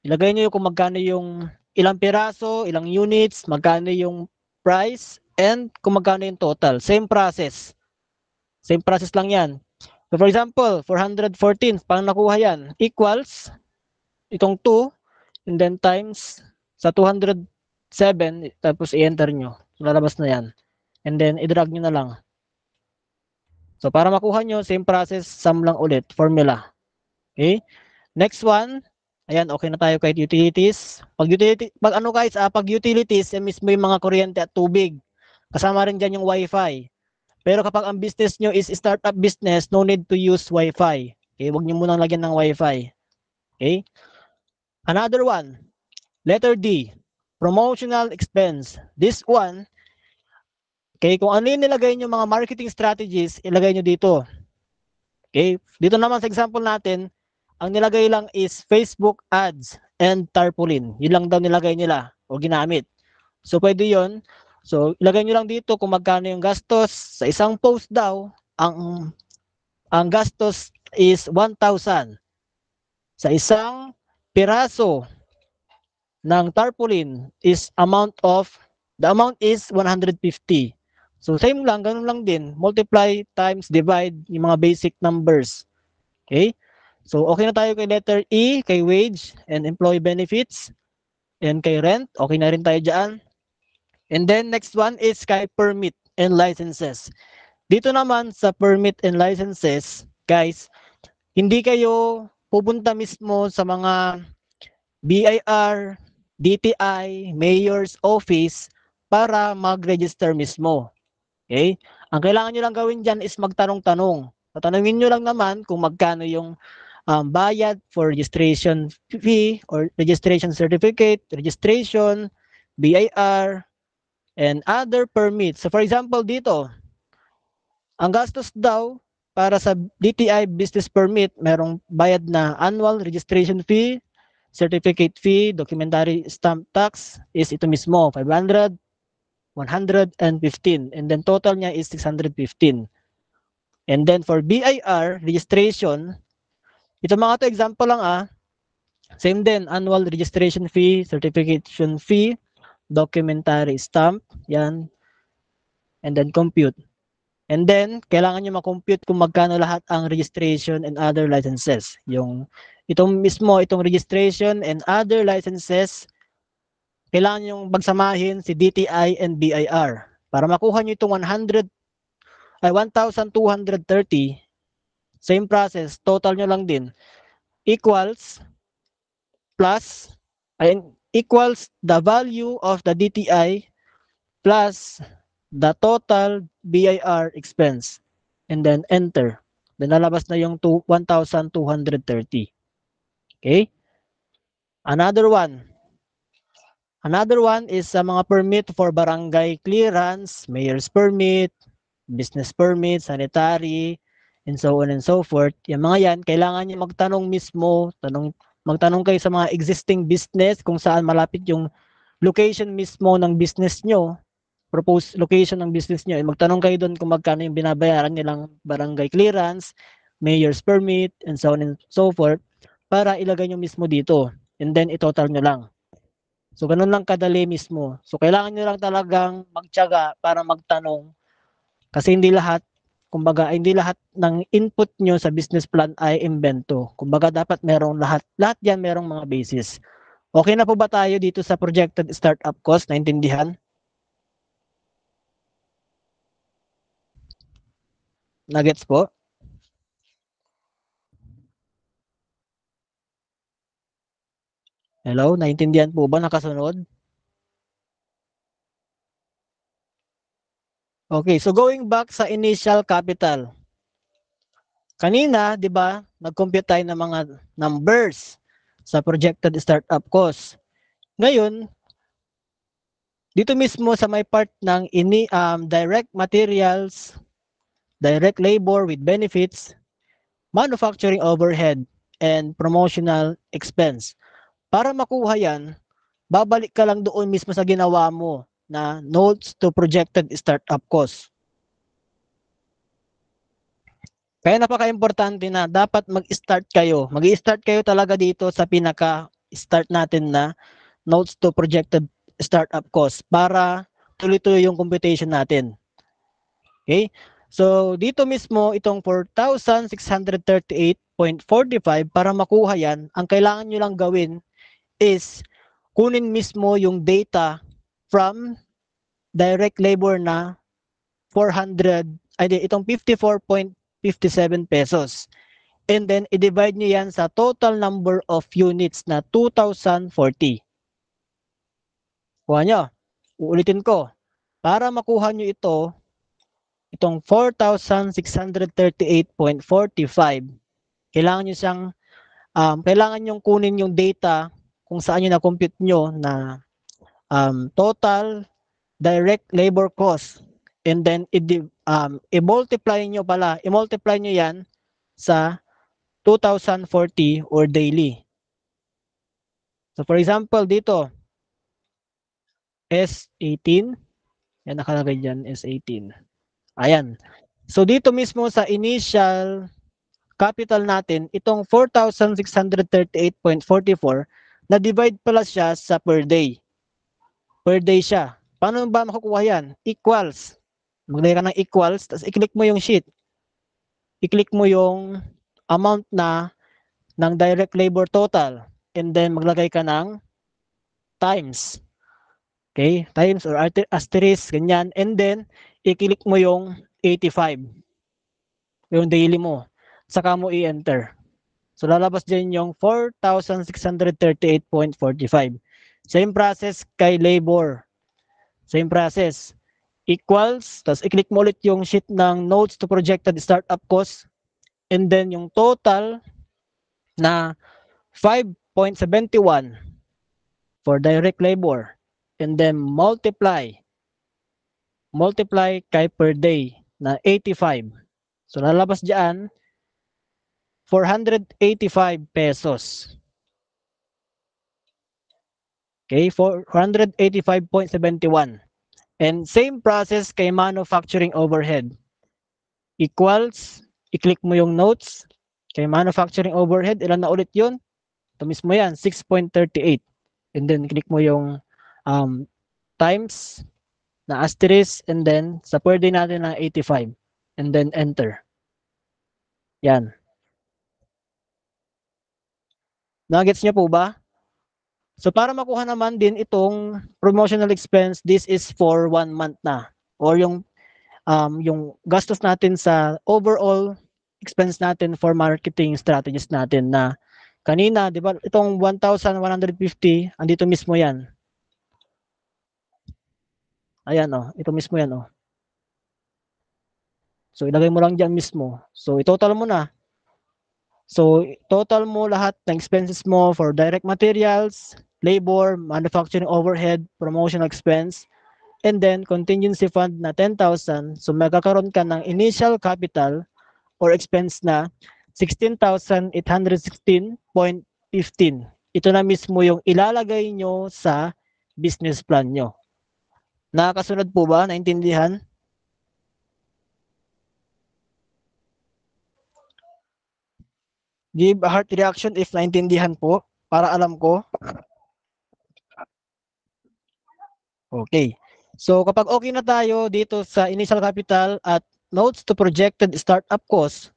Ilagay niyo kung magkano yung ilang piraso, ilang units, magkano yung price, and kung magkano yung total. Same process. Same process lang yan. So for example, 414, paano nakuha yan? Equals, itong 2, and then times sa 207, tapos i-enter nyo. Lalabas na yan. And then, i-drag nyo na lang. So, para makuha nyo, same process, sum lang ulit, formula. Okay? Next one, ayan, okay na tayo kahit utilities. Pag utilities, yan mismo yung mga kuryente at tubig. Kasama rin dyan yung wifi. Pero kapag ang business nyo is startup business, no need to use wifi. Okay, huwag nyo munang lagyan ng wifi. Okay? Another one, letter D, promotional expense. This one, okay, kung ano yung nilagay nyo mga marketing strategies, ilagay nyo dito. Okay? Dito naman sa example natin, ang nilagay lang is Facebook ads and tarpaulin. Yun lang daw nilagay nila o ginamit. So, pwede yun. So, ilagay nyo lang dito kung magkano yung gastos. Sa isang post daw, ang gastos is 1,000. Sa isang piraso ng tarpaulin is the amount is 150. So, same lang, ganun lang din. Multiply times divide yung mga basic numbers. Okay? So, okay na tayo kay letter E, kay wage and employee benefits. And kay rent, okay na rin tayo dyan. And then, next one is kay permit and licenses. Dito naman sa permit and licenses, guys, hindi kayo pupunta mismo sa mga BIR, DTI, Mayor's Office para mag-register mismo. Okay? Ang kailangan nyo lang gawin dyan is magtanong-tanong. Tatanungin nyo lang naman kung magkano yung bayad for registration fee or registration certificate, registration, BIR, and other permits. So for example dito, ang gastos daw para sa DTI business permit, merong bayad na annual registration fee, certificate fee, documentary stamp tax is ito mismo, 500, 115. And then total niya is 615. And then for BIR registration, ito mga to example lang. Same din, annual registration fee, certification fee, documentary stamp, yan. And then compute. And then, kailangan nyo makompute kung magkano lahat ang registration and other licenses. Itong registration and other licenses, kailangan nyo pagsamahin si DTI and BIR. Para makuha nyo itong 1,230, same process, total nyo lang din, equals the value of the DTI plus the total BIR expense. And then enter. Then lalabas na yung 1,230. Okay? Another one is sa mga permit for barangay clearance, mayor's permit, business permit, sanitary, and so on and so forth. Yung mga yan, kailangan nyo magtanong mismo, magtanong kayo sa mga existing business kung saan malapit yung location mismo ng business nyo, proposed location ng business nyo, magtanong kayo doon kung magkano yung binabayaran nilang barangay clearance, mayor's permit, and so on and so forth, para ilagay nyo mismo dito. And then, itotal nyo lang. So, ganun lang kadali mismo. So, kailangan nyo lang talagang magtiyaga para magtanong kasi hindi lahat ng input nyo sa business plan ay invento. Kumbaga, dapat merong lahat yan merong mga basis. Okay na po ba tayo dito sa projected startup cost? Naintindihan? Nuggets po? Hello? Naintindihan po ba? Nakasunod? Okay, so going back sa initial capital. Kanina, di ba, nag-compute tayo ng mga numbers sa projected startup cost. Ngayon, dito mismo sa may part ng direct materials, direct labor with benefits, manufacturing overhead, and promotional expense. Para makuha yan, babalik ka lang doon mismo sa ginawa mo na notes to projected startup cost. Kaya napaka-importante na dapat mag-start kayo. Mag-i-start kayo talaga dito sa pinaka-start natin na notes to projected startup cost para tuloy-tuloy yung computation natin. Okay? So, dito mismo, itong 4,638.45, para makuha yan, ang kailangan nyo lang gawin is kunin mismo yung data from direct labor na 54.57 pesos. And then, i-divide nyo yan sa total number of units na 2,040. Kuha nyo. Uulitin ko. Para makuha nyo itong 4,638.45, kailangan nyo siyang kailangan yung kunin yung data kung saan yung na-compute nyo na total direct labor cost, and then i-multiply nyo yan sa 2040 or daily. So for example, dito, S18, yan nakalagay dyan, S18. Ayan. So dito mismo sa initial capital natin, itong 4,638.44, na-divide pala siya sa per day. Per day siya. Paano ba makukuha yan? Equals. Maglagay ka ng equals, tapos i-click mo yung sheet. I-click mo yung amount na ng direct labor total. And then maglagay ka ng times. Okay? Times or asterisk, ganyan. And then, i-click mo yung 85. Yung daily mo. Saka mo i-enter. So, lalabas dyan yung 4,638.45. Same process kay labor. Same process. Equals, tapos i-click mo ulit yung sheet ng notes to projected startup cost. And then, yung total na 5.71 for direct labor. And then, multiply kay per day na 85. So, lalabas dyan, 485 pesos. Okay, 485.71. And same process kay manufacturing overhead. Equals, i-click mo yung notes. Kay manufacturing overhead, ilan na ulit yun? Ito mismo yan, 6.38. And then, click mo yung times na asterisk, and then sa per day natin na 85. And then, enter. Yan. Nagets niyo po ba? So para makuha naman din itong promotional expense, this is for 1 month na. Or yung gastos natin sa overall expense natin for marketing strategies natin na kanina, di ba, itong 1,150, andito mismo yan. Ayan, oh, ito mismo yan, oh. So ilagay mo lang dyan mismo. So i-total mo na. So total mo lahat ng expenses mo for direct materials, labor, manufacturing overhead, promotional expense, and then contingency fund na 10,000. So magkakaroon ka ng initial capital or expense na 16,816.15. Ito na mismo yung ilalagay nyo sa business plan nyo. Nakakasunod po ba? Naintindihan? Give a heart reaction if naintindihan po, para alam ko. Okay. So kapag okay na tayo dito sa initial capital at notes to projected startup cost,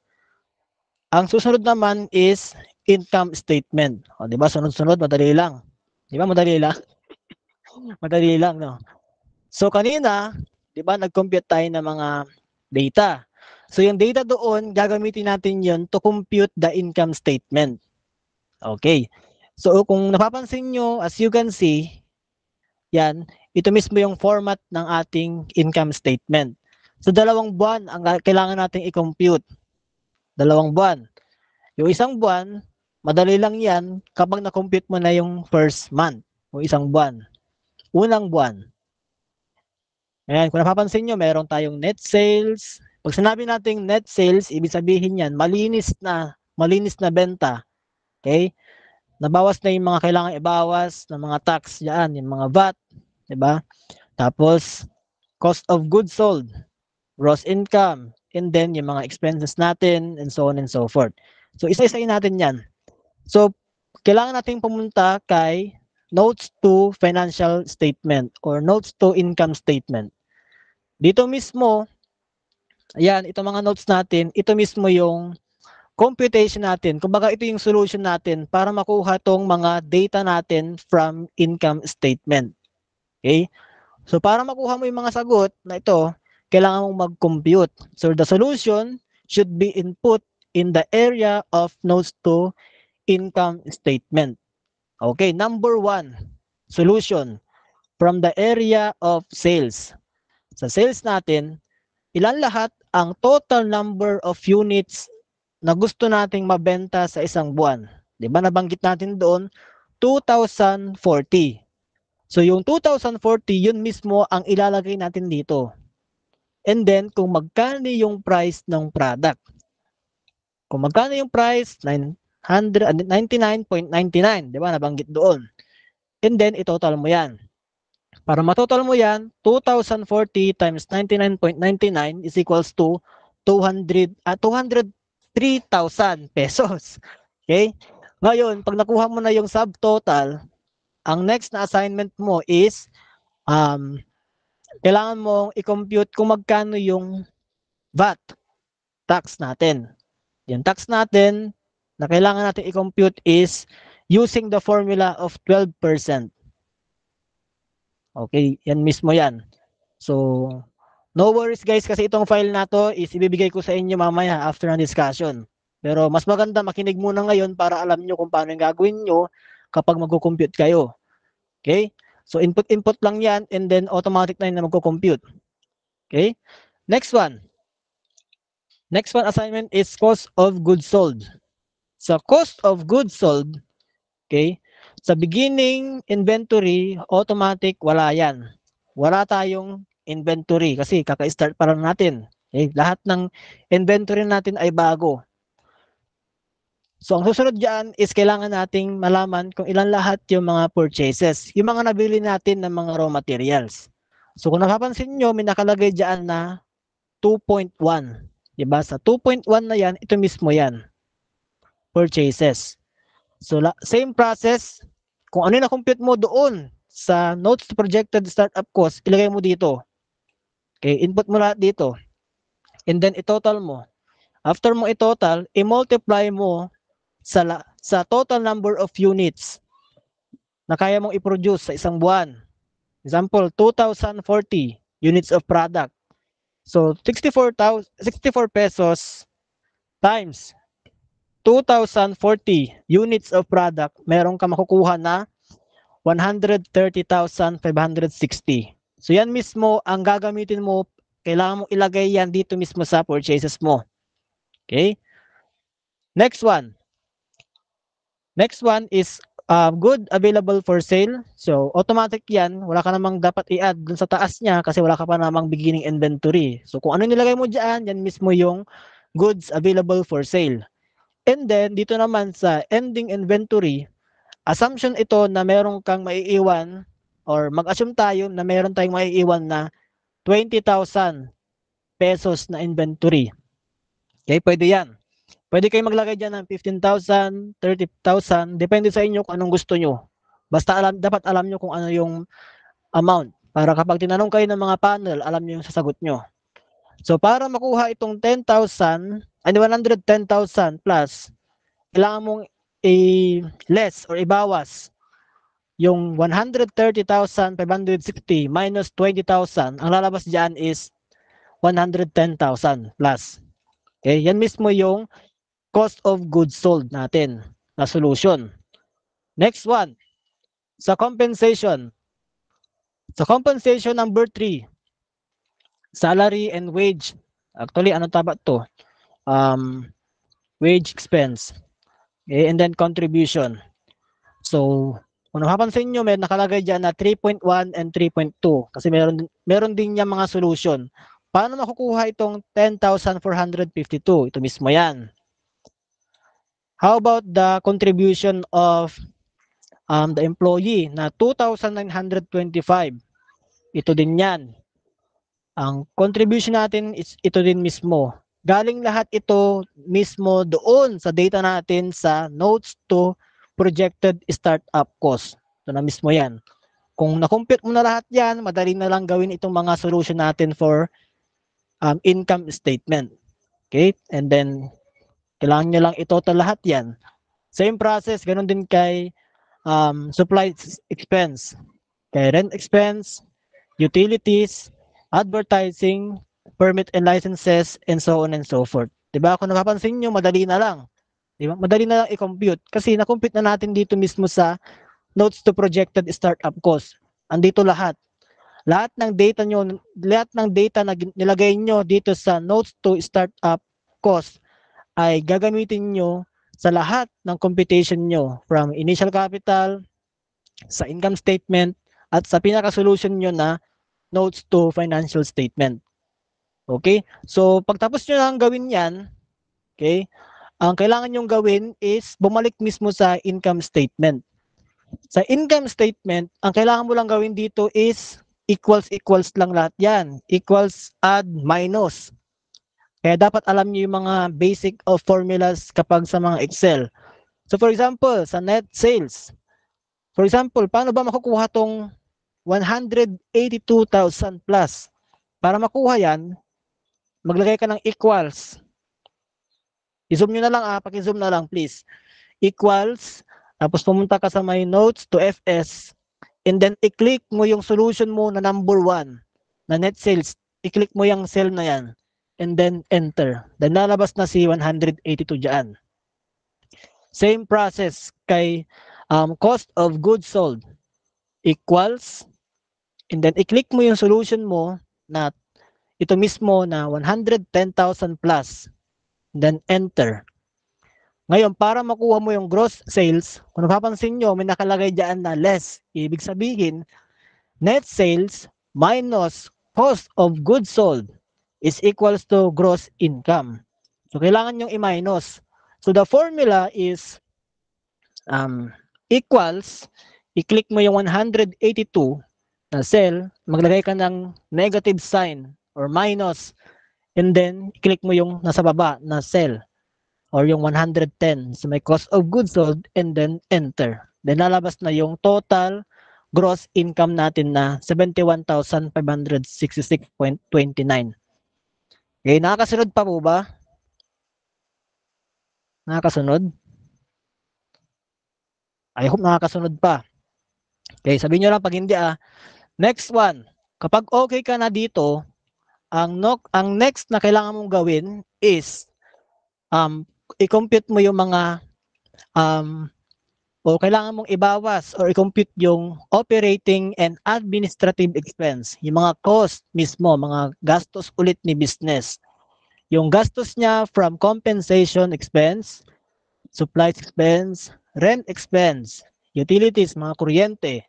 ang susunod naman is income statement. O, di ba? Sunod-sunod, madali lang. Di ba? Madali lang. Madali lang, no? So kanina, di ba, nag-compute tayo ng mga data. So yung data doon, gagamitin natin yun to compute the income statement. Okay. So kung napapansin nyo, as you can see, yan, ito mismo yung format ng ating income statement. So 2 buwan ang kailangan nating i-compute. 2 buwan. Yung isang buwan, madali lang yan kapag na-compute mo na yung first month o isang buwan. Unang buwan. Ayan, kung napapansin nyo, meron tayong net sales. Pag sinabi nating net sales, ibig sabihin yan, malinis na benta. Okay? Nabawas na yung mga kailangan ibawas ng mga tax diyan, yung mga VAT, 'di ba? Tapos cost of goods sold, gross income, and then yung mga expenses natin, and so on and so forth. So isa-isahin natin 'yan. So kailangan nating pumunta kay notes to financial statement or notes to income statement. Dito mismo, ayan, itong mga notes natin, ito mismo yung computation natin. Kumbaga ito yung solution natin para makuha tong mga data natin from income statement. Okay? So para makuha mo yung mga sagot na ito, kailangan mong mag-compute. So the solution should be input in the area of notes to income statement. Okay, number 1, solution from the area of sales. Sa sales natin, ilan lahat ang total number of units na gusto nating mabenta sa isang buwan? 'Di ba nabanggit natin doon 2040. So yung 2040 yun mismo ang ilalagay natin dito. And then kung magkano yung price ng product. Kung magkano yung price 999.99, 'di ba nabanggit doon. And then itotal mo 'yan. Para matotal mo 'yan, 2040 times 99.99 is equals to 203,000 pesos. Okay? Ngayon, pag nakuha mo na yung subtotal, ang next na assignment mo is kailangan mong i-compute kung magkano yung VAT tax natin. Yung tax natin na kailangan natin i-compute is using the formula of 12%. Okay, yan mismo yan. So, no worries guys kasi itong file na to is ibibigay ko sa inyo mamaya after ng discussion. Pero mas maganda makinig muna ngayon para alam nyo kung paano yung gagawin nyo kapag magko-compute kayo. Okay? So, input lang yan and then automatic na yun na magko-compute. Okay? Next one. Next one assignment is cost of goods sold. Sa cost of goods sold, okay, sa beginning inventory, automatic, wala yan. Wala tayong inventory kasi kaka-start pa lang natin. Okay? Lahat ng inventory natin ay bago. So, ang susunod dyan is kailangan nating malaman kung ilan lahat yung mga purchases. Yung mga nabili natin ng mga raw materials. So, kung napapansin nyo, may nakalagay dyan na 2.1. Diba? Sa 2.1 na yan, ito mismo yan. Purchases. So, same process. Kung ano yung na-compute mo doon sa notes to projected startup cost, ilagay mo dito. Okay, input mo lahat dito. And then, i-total mo. After mo i-total, i-multiply mo sa total number of units na kaya mong i-produce sa isang buwan. Example, 2,040 units of product. So, 64 pesos times 2,040 units of product, meron ka makukuha na 130,560. So, yan mismo ang gagamitin mo. Kailangan mong ilagay yan dito mismo sa purchases mo. Okay? Next one. Next one is good available for sale. So, automatic yan. Wala ka namang dapat i-add dun sa taas niya kasi wala ka pa namang beginning inventory. So, kung ano nilagay mo dyan, yan mismo yung goods available for sale. And then, dito naman sa ending inventory, assumption ito na meron kang maiiwan or mag-assume tayo na meron tayong maiiwan na 20,000 pesos na inventory. Okay, pwede yan. Pwede kayo maglagay dyan ng 15,000, 30,000, depende sa inyo kung anong gusto nyo. Basta dapat alam nyo kung ano yung amount para kapag tinanong kayo ng mga panel, alam nyo yung sasagot nyo. So para makuha itong 10,000, 110,000 plus, kailangan mong i-less or ibawas yung 130,560 minus 20,000. Ang lalabas dyan is 110,000 plus. Okay, yan mismo yung cost of goods sold natin na solution. Next one, sa compensation. Sa compensation number 3, salary and wage. Actually, ano taba to? Wage expense. Okay, and then contribution. So, kung napapansin nyo, may nakalagay dyan na 3.1 and 3.2 kasi meron din yung mga solution. Paano makukuha itong 10,452? Ito mismo yan. How about the contribution of the employee na 2,925? Ito din yan. Ang contribution natin is ito din mismo. Galing lahat ito mismo doon sa data natin sa notes to projected startup cost. Ito na mismo yan. Kung na-compute mo na lahat yan, madali na lang gawin itong mga solution natin for income statement. Okay? And then, kailangan nyo lang i-total lahat yan. Same process, ganun din kay supply expense, kay rent expense, utilities, advertising, permit and licenses, and so on and so forth. Diba? Kung napapansin nyo, madali na lang. Diba? Madali na lang i-compute kasi na-compute na natin dito mismo sa notes to projected startup cost. Andito lahat. Lahat ng data nyo, lahat ng data na nilagay nyo dito sa notes to startup cost ay gagamitin nyo sa lahat ng computation nyo from initial capital, sa income statement, at sa pinaka-solution nyo na notes to financial statement. Okay? So, pagtapos nyo lang gawin yan, okay, ang kailangan nyong gawin is bumalik mismo sa income statement. Sa income statement, ang kailangan mo lang gawin dito is equals lang lahat yan. Equals, add, minus. Kaya dapat alam niyo yung mga basic of formulas kapag sa mga Excel. So for example, sa net sales. For example, paano ba makukuha tong 182,000 plus? Para makuha yan, maglagay ka ng equals. I-zoom nyo na lang, paki-zoom na lang please. Equals, tapos pumunta ka sa my notes to FS, and then i-click mo yung solution mo na number 1, na net sales. I-click mo yung cell na yan, and then enter. Then lalabas na si 182 dyan. Same process kay cost of goods sold. Equals, and then i-click mo yung solution mo na ito mismo na 110,000 plus. Then enter. Ngayon, para makuha mo yung gross sales, kung napapansin nyo, may nakalagay dyan na less. Ibig sabihin, net sales minus cost of goods sold is equals to gross income. So, kailangan nyo i-minus. So, the formula is equals, i-click mo yung 182 na cell, maglagay ka ng negative sign or minus, and then i-click mo yung nasa baba na cell or yung 110 so may cost of goods sold, and then enter. Then lalabas na yung total gross income natin na 71,566.29. Okay, nakakasunod pa po ba? Nakakasunod? I hope nakakasunod pa. Okay, sabihin nyo lang pag hindi Next one, kapag okay ka na dito, ang next na kailangan mong gawin is i-compute mo yung mga o kailangan mong ibawas or i-compute yung operating and administrative expense, yung mga cost mismo, mga gastos ulit ni business. Yung gastos niya from compensation expense, supplies expense, rent expense, utilities, mga kuryente,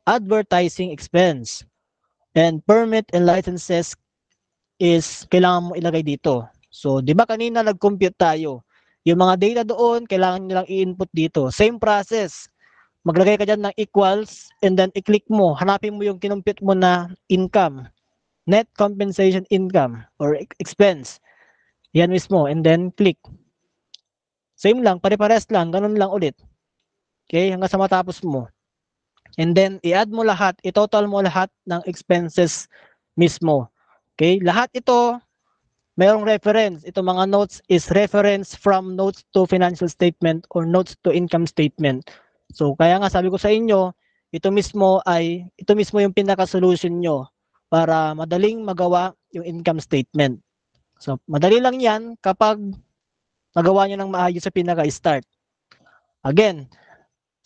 advertising expense, and permit and licenses is kailangan mo ilagay dito. So, di ba kanina nag-compute tayo? Yung mga data doon, kailangan nyo lang i-input dito. Same process. Maglagay ka dyan ng equals and then i-click mo. Hanapin mo yung kinumpute mo na income. Net compensation income or expense. Yan mismo. And then click. Same lang, pare-pares lang. Ganun lang ulit. Okay, hanggang sa matapos mo. And then, i-add mo lahat, i-total mo lahat ng expenses mismo. Okay, lahat ito, mayroong reference. Ito mga notes is reference from notes to financial statement or notes to income statement. So, kaya nga sabi ko sa inyo, ito mismo yung pinaka-solution nyo para madaling magawa yung income statement. So, madali lang yan kapag magawa nyo ng maayos sa pinaka-start. Again,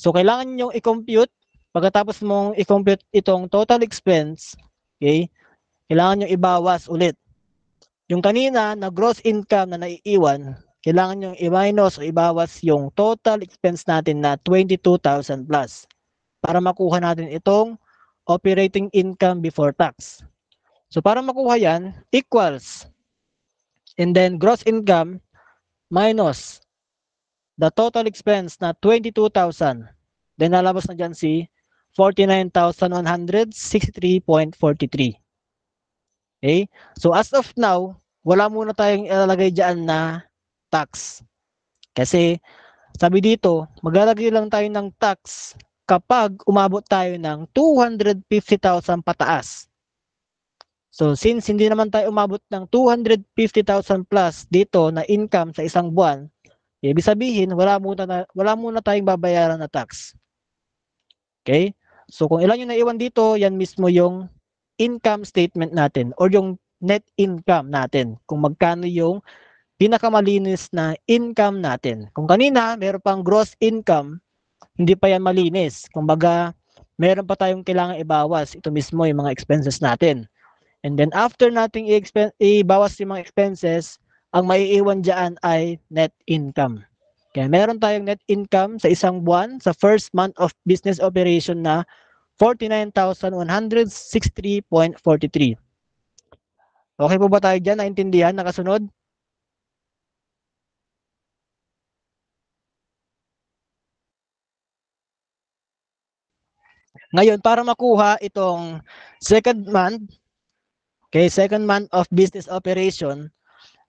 so kailangan nyo i-compute. Pagkatapos mong i-compute itong total expense, okay, kailangan nyo ibawas ulit. Yung kanina na gross income na naiiwan, kailangan nyo i-minus o ibawas yung total expense natin na 22,000 plus para makuha natin itong operating income before tax. So para makuha yan, equals. And then gross income minus the total expense na 22,000. Then lalabas na dyan si 49,163.43. Okay? So as of now, wala muna tayong ilalagay dyan na tax. Kasi sabi dito, maglalagay lang tayo ng tax kapag umabot tayo ng 250,000 pataas. So since hindi naman tayo umabot ng 250,000 plus dito na income sa isang buwan, ibig sabihin wala muna tayong babayaran na tax. Okay? So kung ilan yung naiwan dito, yan mismo yung income statement natin or yung net income natin. Kung magkano yung pinakamalinis na income natin. Kung kanina, meron pang gross income, hindi pa yan malinis. Kumbaga, meron pa tayong kailangan ibawas. Ito mismo yung mga expenses natin. And then after nating ibawas yung mga expenses, ang maiiwan dyan ay net income. Kaya meron tayong net income sa isang buwan sa first month of business operation na 49,163.43. Okay po ba tayo dyan? Naintindihan? Nakasunod? Ngayon, para makuha itong second month, okay, second month of business operation,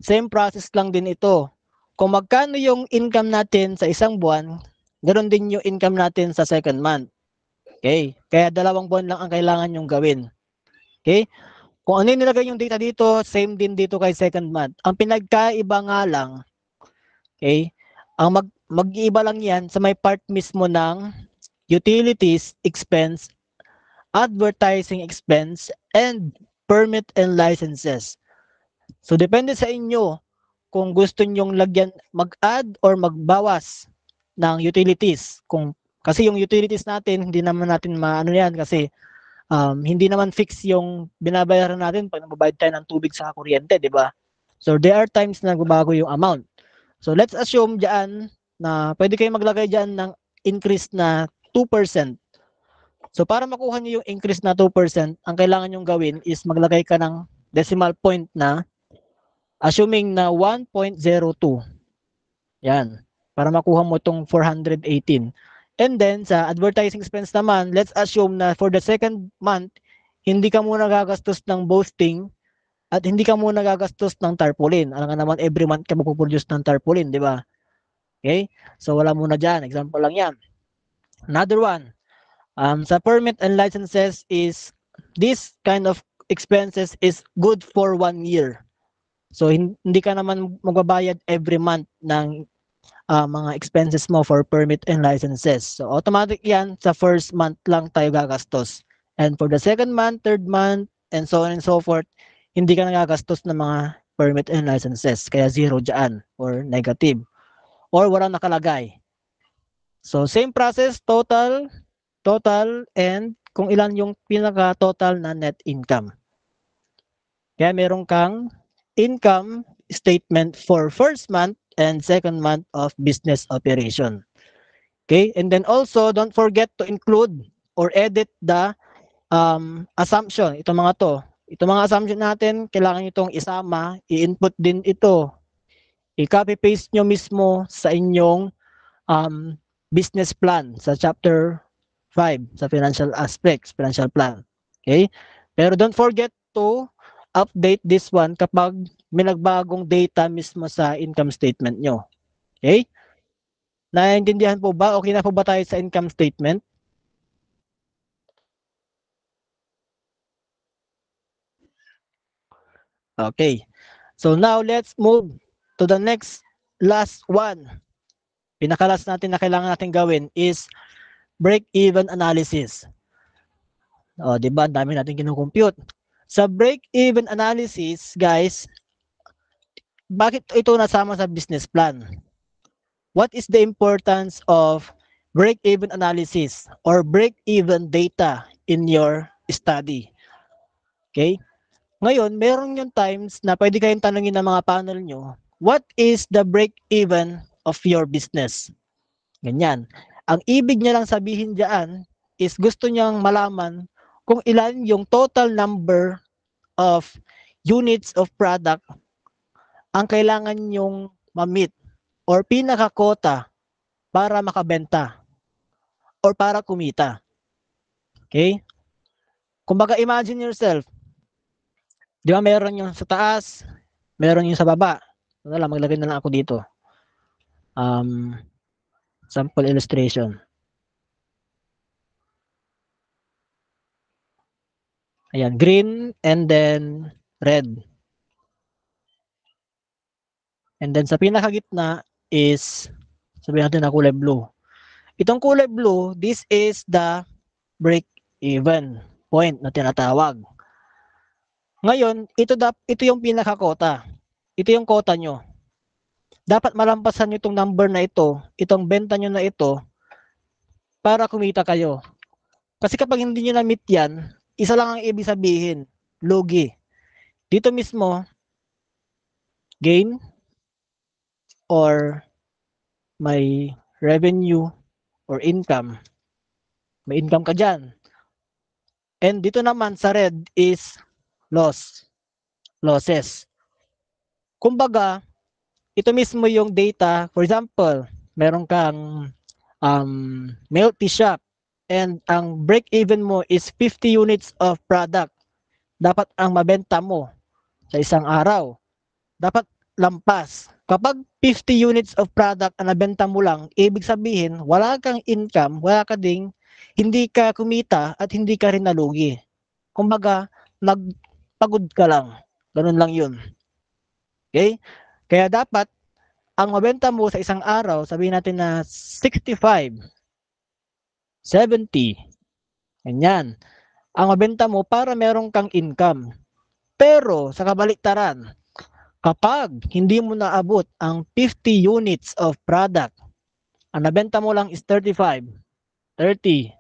same process lang din ito. Kung magkano yung income natin sa isang buwan, ganoon din yung income natin sa second month. Okay? Kaya 2 buwan lang ang kailangan yung gawin. Okay? Kung ano yung nilagay yung data dito, same din dito kay second month. Ang pinagkaiba nga lang, okay, ang mag-iiba lang yan sa may part mismo ng utilities expense, advertising expense, and permit and licenses. So depende sa inyo kung gusto nyong lagyan, mag-add or magbawas ng utilities. Kasi yung utilities natin, hindi naman natin maano yan kasi hindi naman fix yung binabayaran natin pag nagbabayad tayo ng tubig sa kuryente, di ba? So there are times na nagbabago yung amount. So let's assume diyan na pwede kayo maglagay diyan ng increase na 2%. So para makuha niyo yung increase na 2%, ang kailangan nyong gawin is maglagay ka ng decimal point na assuming na 1.02. Yan. Para makuha mo itong 418. And then sa advertising expense naman, let's assume na for the second month, hindi ka muna gagastos ng boosting at hindi ka muna gagastos ng tarpaulin. Alam nga naman, every month ka magpuproduce ng tarpaulin, di ba? Okay? So wala muna dyan. Example lang yan. Another one. Sa permit and licenses is this kind of expenses is good for 1 year. So hindi ka naman magbabayad every month ng mga expenses mo for permit and licenses. So automatic yan, sa first month lang tayo gagastos. And for the second month, third month, and so on and so forth, hindi ka nagagastos ng mga permit and licenses. Kaya zero dyan or negative. Or walang nakalagay. So same process, total, and kung ilan yung pinaka-total na net income. Kaya meron kang income statement for first month and second month of business operation. Okay? And then also, don't forget to include or edit the assumption. Itong mga to. Itong mga assumption natin, kailangan itong isama, i-input din ito. I-copy-paste nyo mismo sa inyong business plan sa chapter 5 sa financial aspects, financial plan. Okay? Pero don't forget to update this one kapag may nagbagong data mismo sa income statement nyo. Okay? Naiintindihan po ba? Okay na po ba tayo sa income statement? Okay. So now let's move to the next last one. Pinakalas natin na kailangan natin gawin is break-even analysis. O, di ba? Dami natin kinukompute. Sa break-even analysis, guys, bakit ito nasama sa business plan? What is the importance of break-even analysis or break-even data in your study? Okay? Ngayon, meron yung times na pwede kayong tanungin ng mga panel nyo, what is the break-even of your business? Ganyan. Ang ibig niya lang sabihin diyan is gusto niyang malaman kung ilan yung total number of units of product ang kailangan nyong ma-meet or pinaka-quota para makabenta or para kumita. Okay? Kumbaga, imagine yourself, di ba meron yung sa taas, meron yung sa baba. Ano lang, maglagay na lang ako dito. Sample illustration. Ayan, green and then red. And then sa pinakagitna is, sabihin natin na kulay blue. Itong kulay blue, this is the break-even point na tinatawag. Ngayon, ito yung pinaka-quota. Ito yung quota nyo. Dapat malampasan nyo itong number na ito, itong benta nyo na ito, para kumita kayo. Kasi kapag hindi nyo na-meet yan, isa lang ang ibig sabihin, lugi. Dito mismo, gain or may revenue or income. May income ka dyan. And dito naman sa red is losses. Kumbaga, ito mismo yung data. For example, meron kang milk tea shop and ang break-even mo is 50 units of product. Dapat ang mabenta mo sa isang araw, dapat lampas. Kapag 50 units of product ang nabenta mo lang, ibig sabihin, wala kang income, wala ka ding, hindi ka kumita at hindi ka rin nalugi. Kumbaga, nagpagod ka lang. Ganun lang yun. Okay? Kaya dapat, ang mabenta mo sa isang araw, sabihin natin na 65, 70, ganyan. Ang mabenta mo para meron kang income. Pero sa kabaliktaran, kapag hindi mo naabot ang 50 units of product, ang nabenta mo lang is 35, 30,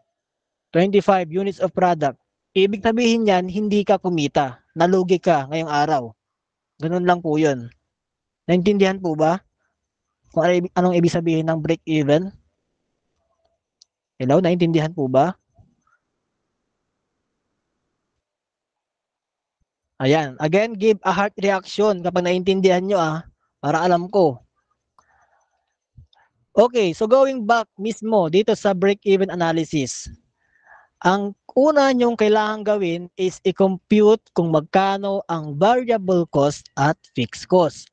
25 units of product, ibig sabihin yan, hindi ka kumita. Nalugi ka ngayong araw. Ganun lang po yun. Naintindihan po ba? Kung anong ibig sabihin ng break-even? Hello, naintindihan po ba? Ayan. Again, give a heart reaction kapag naintindihan nyo para alam ko. Okay, so going back mismo dito sa break-even analysis. Ang una nyong kailangan gawin is i-compute kung magkano ang variable cost at fixed cost.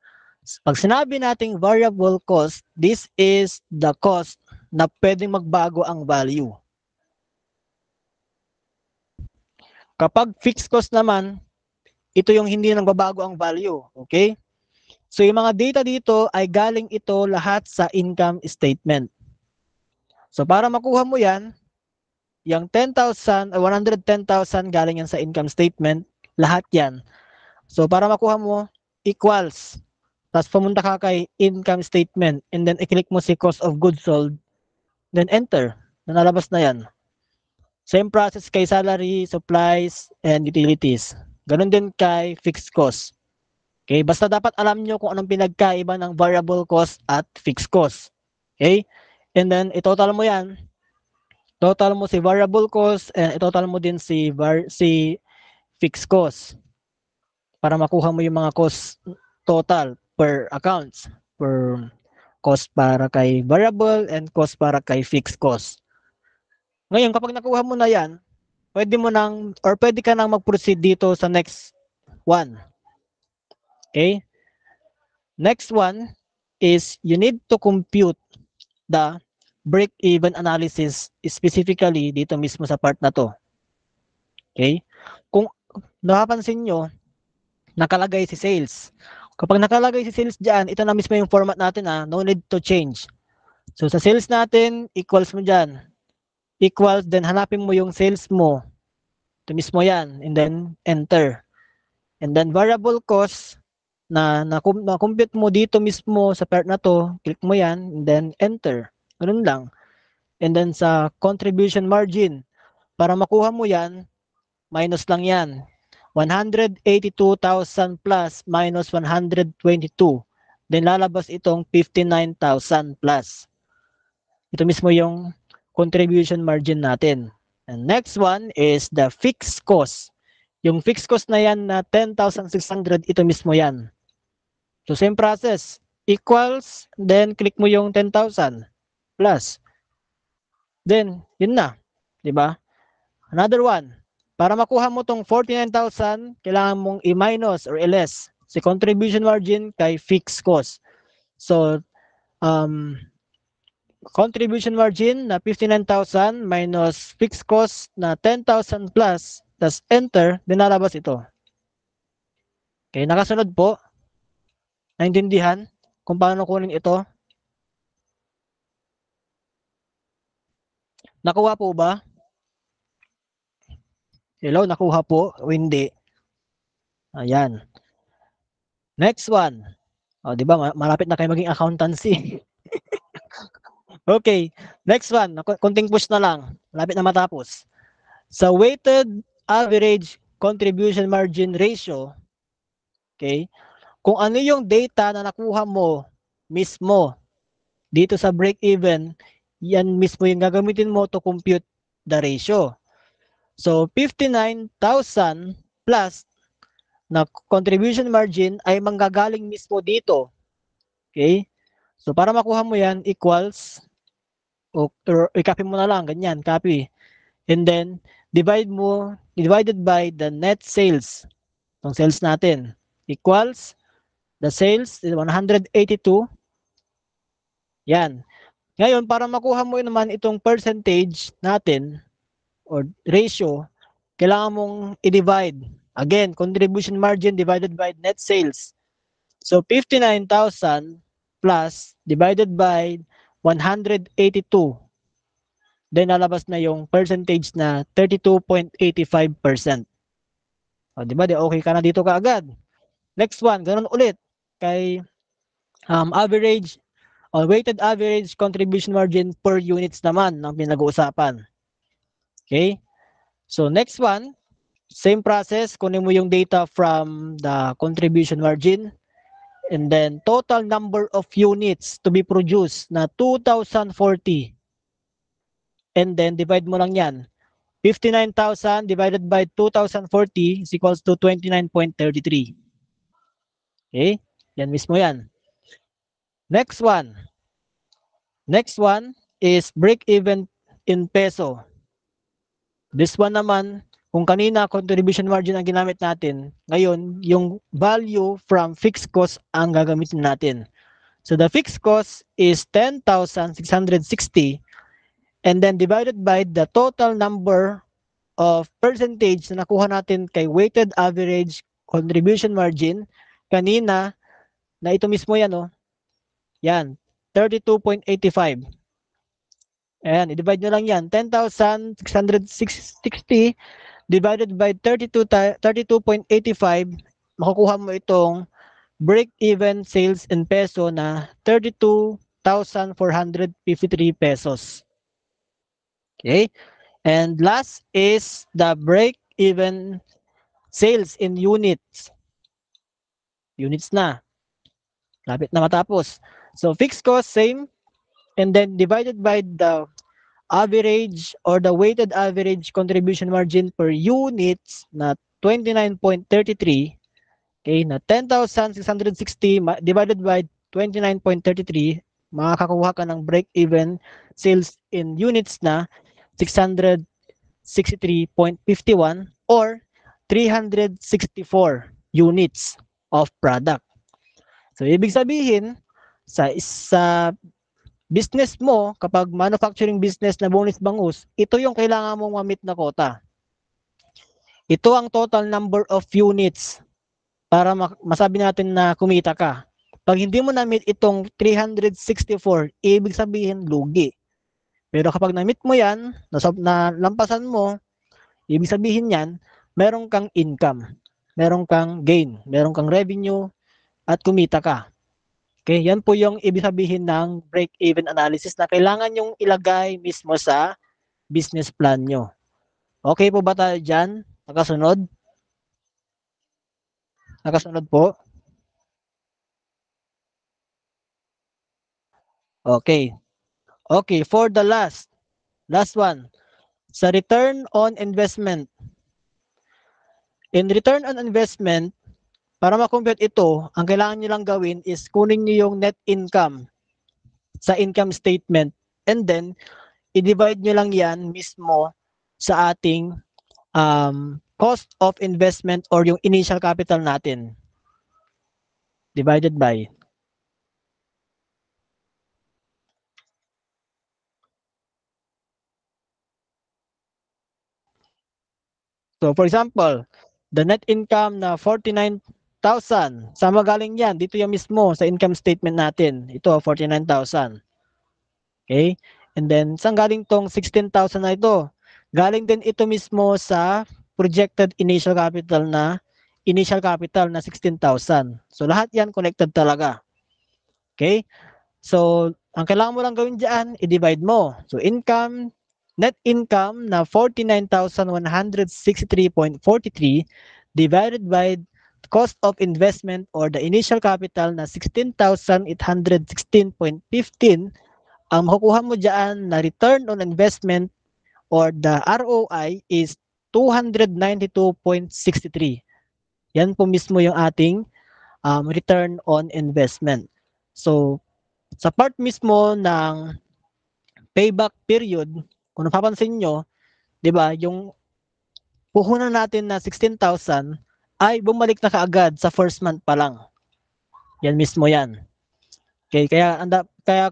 Pag sinabi nating variable cost, this is the cost na pwedeng magbago ang value. Kapag fixed cost naman, ito yung hindi nagbabago ang value. Okay? So yung mga data dito ay galing ito lahat sa income statement. So para makuha mo yan, yung 10,000 o 110,000 galing yan sa income statement, lahat yan. So para makuha mo, equals. Tapos pumunta ka kay income statement and then i-click mo si cost of goods sold, then enter. Nalabas na yan. Same process kay salary, supplies, and utilities. Ganon din kay fixed cost. Okay, basta dapat alam nyo kung anong pinagkaiba ng variable cost at fixed cost. Okay? And then i-total mo yan. Total mo si variable cost and i-total mo din si fixed cost para makuha mo yung mga cost total per accounts, per cost para kay variable and cost para kay fixed cost. Ngayon, kapag nakuha mo na yan, pwede mo nang or pwede ka nang mag-proceed dito sa next one. Okay? Next one is you need to compute the break-even analysis specifically dito mismo sa part na to. Okay? Kung napapansin nyo, nakalagay si sales. Kapag nakalagay si sales dyan, ito na mismo yung format natin no need to change. So sa sales natin, equals mo dyan. Equals, then hanapin mo yung sales mo. Ito mismo yan. And then enter. And then variable cost, na-compute mo dito mismo sa part na to, click mo yan, and then enter. Ganun lang. And then sa contribution margin, para makuha mo yan, minus lang yan. 182,000 plus minus 122. Then lalabas itong 59,000 plus. Ito mismo yung contribution margin natin. And next one is the fixed cost. Yung fixed cost na yan na 10,600, ito mismo yan. So same process. Equals, then click mo yung 10,000 plus. Then, yun na. Diba? Another one. Para makuha mo tong 49,000, kailangan mong i-minus or i-less si contribution margin kay fixed cost. So, contribution margin na 59,000 minus fixed cost na 10,000 plus, tas enter, dinalabas ito. Okay, nakasunod po. Naintindihan kung paano kunin ito? Nakuha po ba? Hello, nakuha po o hindi? Ayan. Next one. O, di ba? Malapit na kayo maging accountancy. Okay. Next one. Kunting push na lang. Malapit na matapos. Sa weighted average contribution margin ratio, okay, kung ano yung data na nakuha mo mismo dito sa break-even, yan mismo yung gagamitin mo to compute the ratio. So, 59,000 plus na contribution margin ay manggagaling mismo dito. Okay? So, para makuha mo yan, equals, or i-copy mo na lang, ganyan, copy. And then, divided by the net sales. Itong sales natin, equals, the sales is 182. Yan. Ngayon, para makuha mo naman itong percentage natin, or ratio, kailangan mong i-divide. Again, contribution margin divided by net sales. So 59,000 plus divided by 182. Then lalabas na yung percentage na 32.85%. O, di ba? Di okay ka na dito kaagad. Next one, ganun ulit. Kay average or weighted average contribution margin per units naman ang pinag-uusapan. Okay? So next one, same process, kunin mo yung data from the contribution margin and then total number of units to be produced na 2,040. And then divide mo lang yan. 59,000 divided by 2,040 is equals to 29.33. Okay? Yan mismo yan. Next one. Next one is break even in peso. This one naman, kung kanina contribution margin ang ginamit natin, ngayon yung value from fixed cost ang gagamitin natin. So the fixed cost is 10,660 and then divided by the total number of percentage na nakuha natin kay weighted average contribution margin. Kanina, na ito mismo yan, oh. Yan, 32.85. Ayan, i-divide nyo lang yan. 10,660 divided by 32.85, makukuha mo itong break-even sales in peso na 32,453 pesos. Okay? And last is the break-even sales in units. Units na. Lapit na matapos. So, fixed cost, same. And then divided by the average or the weighted average contribution margin per units na 29.33. Okay, na 10,660 divided by 29.33, makakakuha ka ng break-even sales in units na 663.51 or 364 units of product. So, ibig sabihin, sa business mo, kapag manufacturing business na bonus bangus, ito yung kailangan mong ma-meet na quota. Ito ang total number of units para masabi natin na kumita ka. Pag hindi mo na-meet itong 364, ibig sabihin lugi. Pero kapag na-meet mo yan, nalampasan mo, ibig sabihin yan, meron kang income, meron kang gain, meron kang revenue, at kumita ka. Okay, yan po yung ibig sabihin ng break-even analysis na kailangan yung ilagay mismo sa business plan nyo. Okay po ba tayo dyan? Nakasunod? Nakasunod po? Okay. Okay, for the last one. Sa return on investment. In return on investment, para ma-compute ito, ang kailangan nyo lang gawin is kunin nyo yung net income sa income statement and then i-divide nyo lang yan mismo sa ating cost of investment or yung initial capital natin. Divided by. So for example, the net income na 49,000. Saan magaling yan? Dito yan mismo sa income statement natin. Ito, 49,000. Okay? And then, saan galing tong 16,000 na ito? Galing din ito mismo sa projected initial capital na 16,000. So, lahat yan connected talaga. Okay? So, ang kailangan mo lang gawin dyan, i-divide mo. So, net income na 49,163.43 divided by cost of investment or the initial capital na 16,816.15, ang makukuha mo dyan na return on investment or the ROI is 292.63. Yan po mismo yung ating return on investment. So, sa part mismo ng payback period, kung napapansin nyo, di ba, yung puhunan natin na 16,000 ay bumalik na kaagad sa first month pa lang. Yan mismo yan. Okay, kaya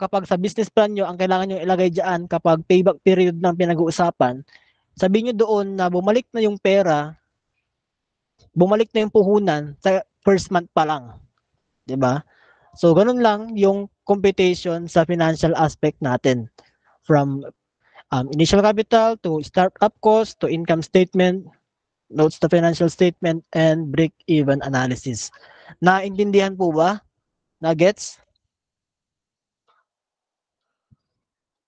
kapag sa business plan nyo, ang kailangan nyo ilagay dyan kapag payback period ng pinag-uusapan, sabihin nyo doon na bumalik na yung pera, bumalik na yung puhunan sa first month pa lang. 'Di ba? So, ganun lang yung computation sa financial aspect natin. From initial capital to startup cost to income statement, notes to financial statement, and break-even analysis. Naintindihan po ba? Na-gets?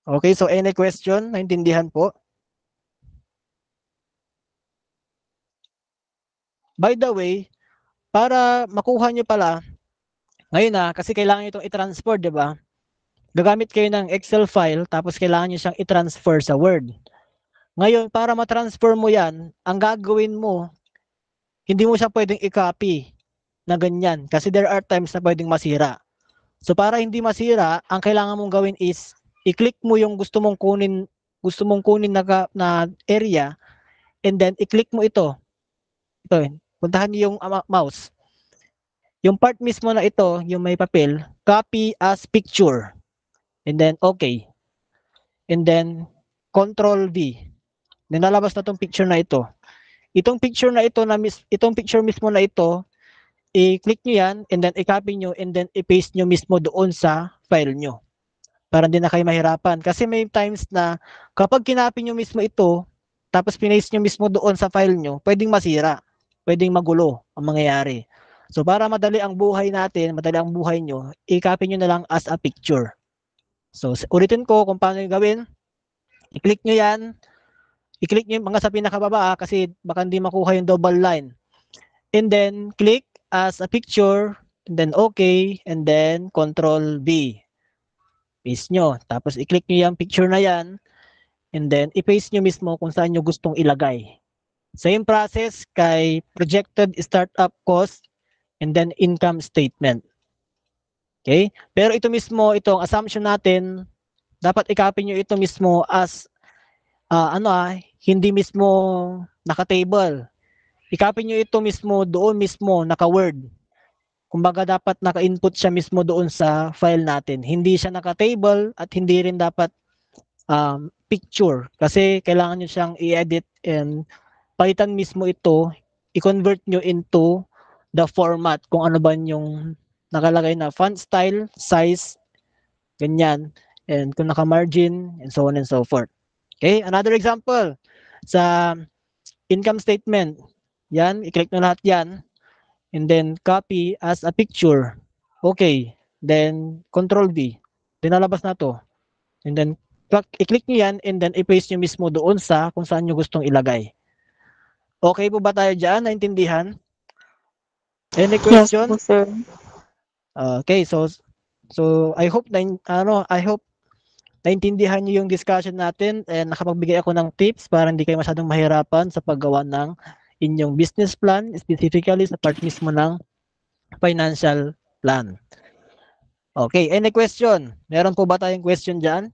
Okay, so any question? Naintindihan po? By the way, para makuha nyo pala, ngayon kasi kailangan nyo itong i-transfer, di ba? Gagamit kayo ng Excel file, tapos kailangan nyo siyang i-transfer sa Word. Ngayon, para ma-transfer mo yan, ang gagawin mo, hindi mo siya pwedeng i-copy na ganyan kasi there are times na pwedeng masira. So para hindi masira, ang kailangan mong gawin is i-click mo yung gusto mong kunin na area, and then i-click mo ito. Ito, puntahan niyo yung mouse. Yung part mismo na ito, yung may papel, copy as picture. And then okay. And then Control V. Nilalabas na tong picture na ito. Itong picture mismo na ito, i-click nyo yan, and then i-copy nyo, and then i-paste nyo mismo doon sa file nyo. Para hindi na kayo mahirapan. Kasi may times na kapag kinopy nyo mismo ito, tapos pinaste nyo mismo doon sa file nyo, pwedeng masira, pwedeng magulo ang mangyayari. So para madali ang buhay natin, madali ang buhay nyo, i-copy nyo na lang as a picture. So ulitin ko kung paano yung gawin. I-click nyo yan. I-click nyo yung mga sa pinakababa kasi baka hindi makuha yung double line. And then click as a picture, and then okay, and then Control V. Paste nyo. Tapos i-click nyo yung picture na yan, and then i-paste nyo mismo kung saan nyo gustong ilagay. Same process kay projected startup cost, and then income statement. Okay? Pero ito mismo, itong assumption natin, dapat i-copy nyo ito mismo as hindi mismo naka-table. I-copy nyo ito mismo doon mismo naka-word. Kumbaga dapat naka-input siya mismo doon sa file natin. Hindi siya naka-table at hindi rin dapat picture kasi kailangan nyo siyang i-edit and palitan mismo ito, i-convert nyo into the format kung ano ba yung nakalagay na font style, size, ganyan, and kung naka-margin, and so on and so forth. Okay, another example sa income statement. Yan, i-click nyo lahat yan. And then copy as a picture. Okay. Then Control V. Dinalabas na to. And then i-click nyo yan and then i-paste nyo mismo doon sa kung saan nyo gustong ilagay. Okay po ba tayo dyan? Naintindihan? Any question? Yes po, sir. Okay, so I hope naintindihan niyo yung discussion natin and nakapagbigay ako ng tips para hindi kayo masyadong mahirapan sa paggawa ng inyong business plan, specifically sa part mismo ng financial plan. Okay, any question? Meron po ba tayong question dyan?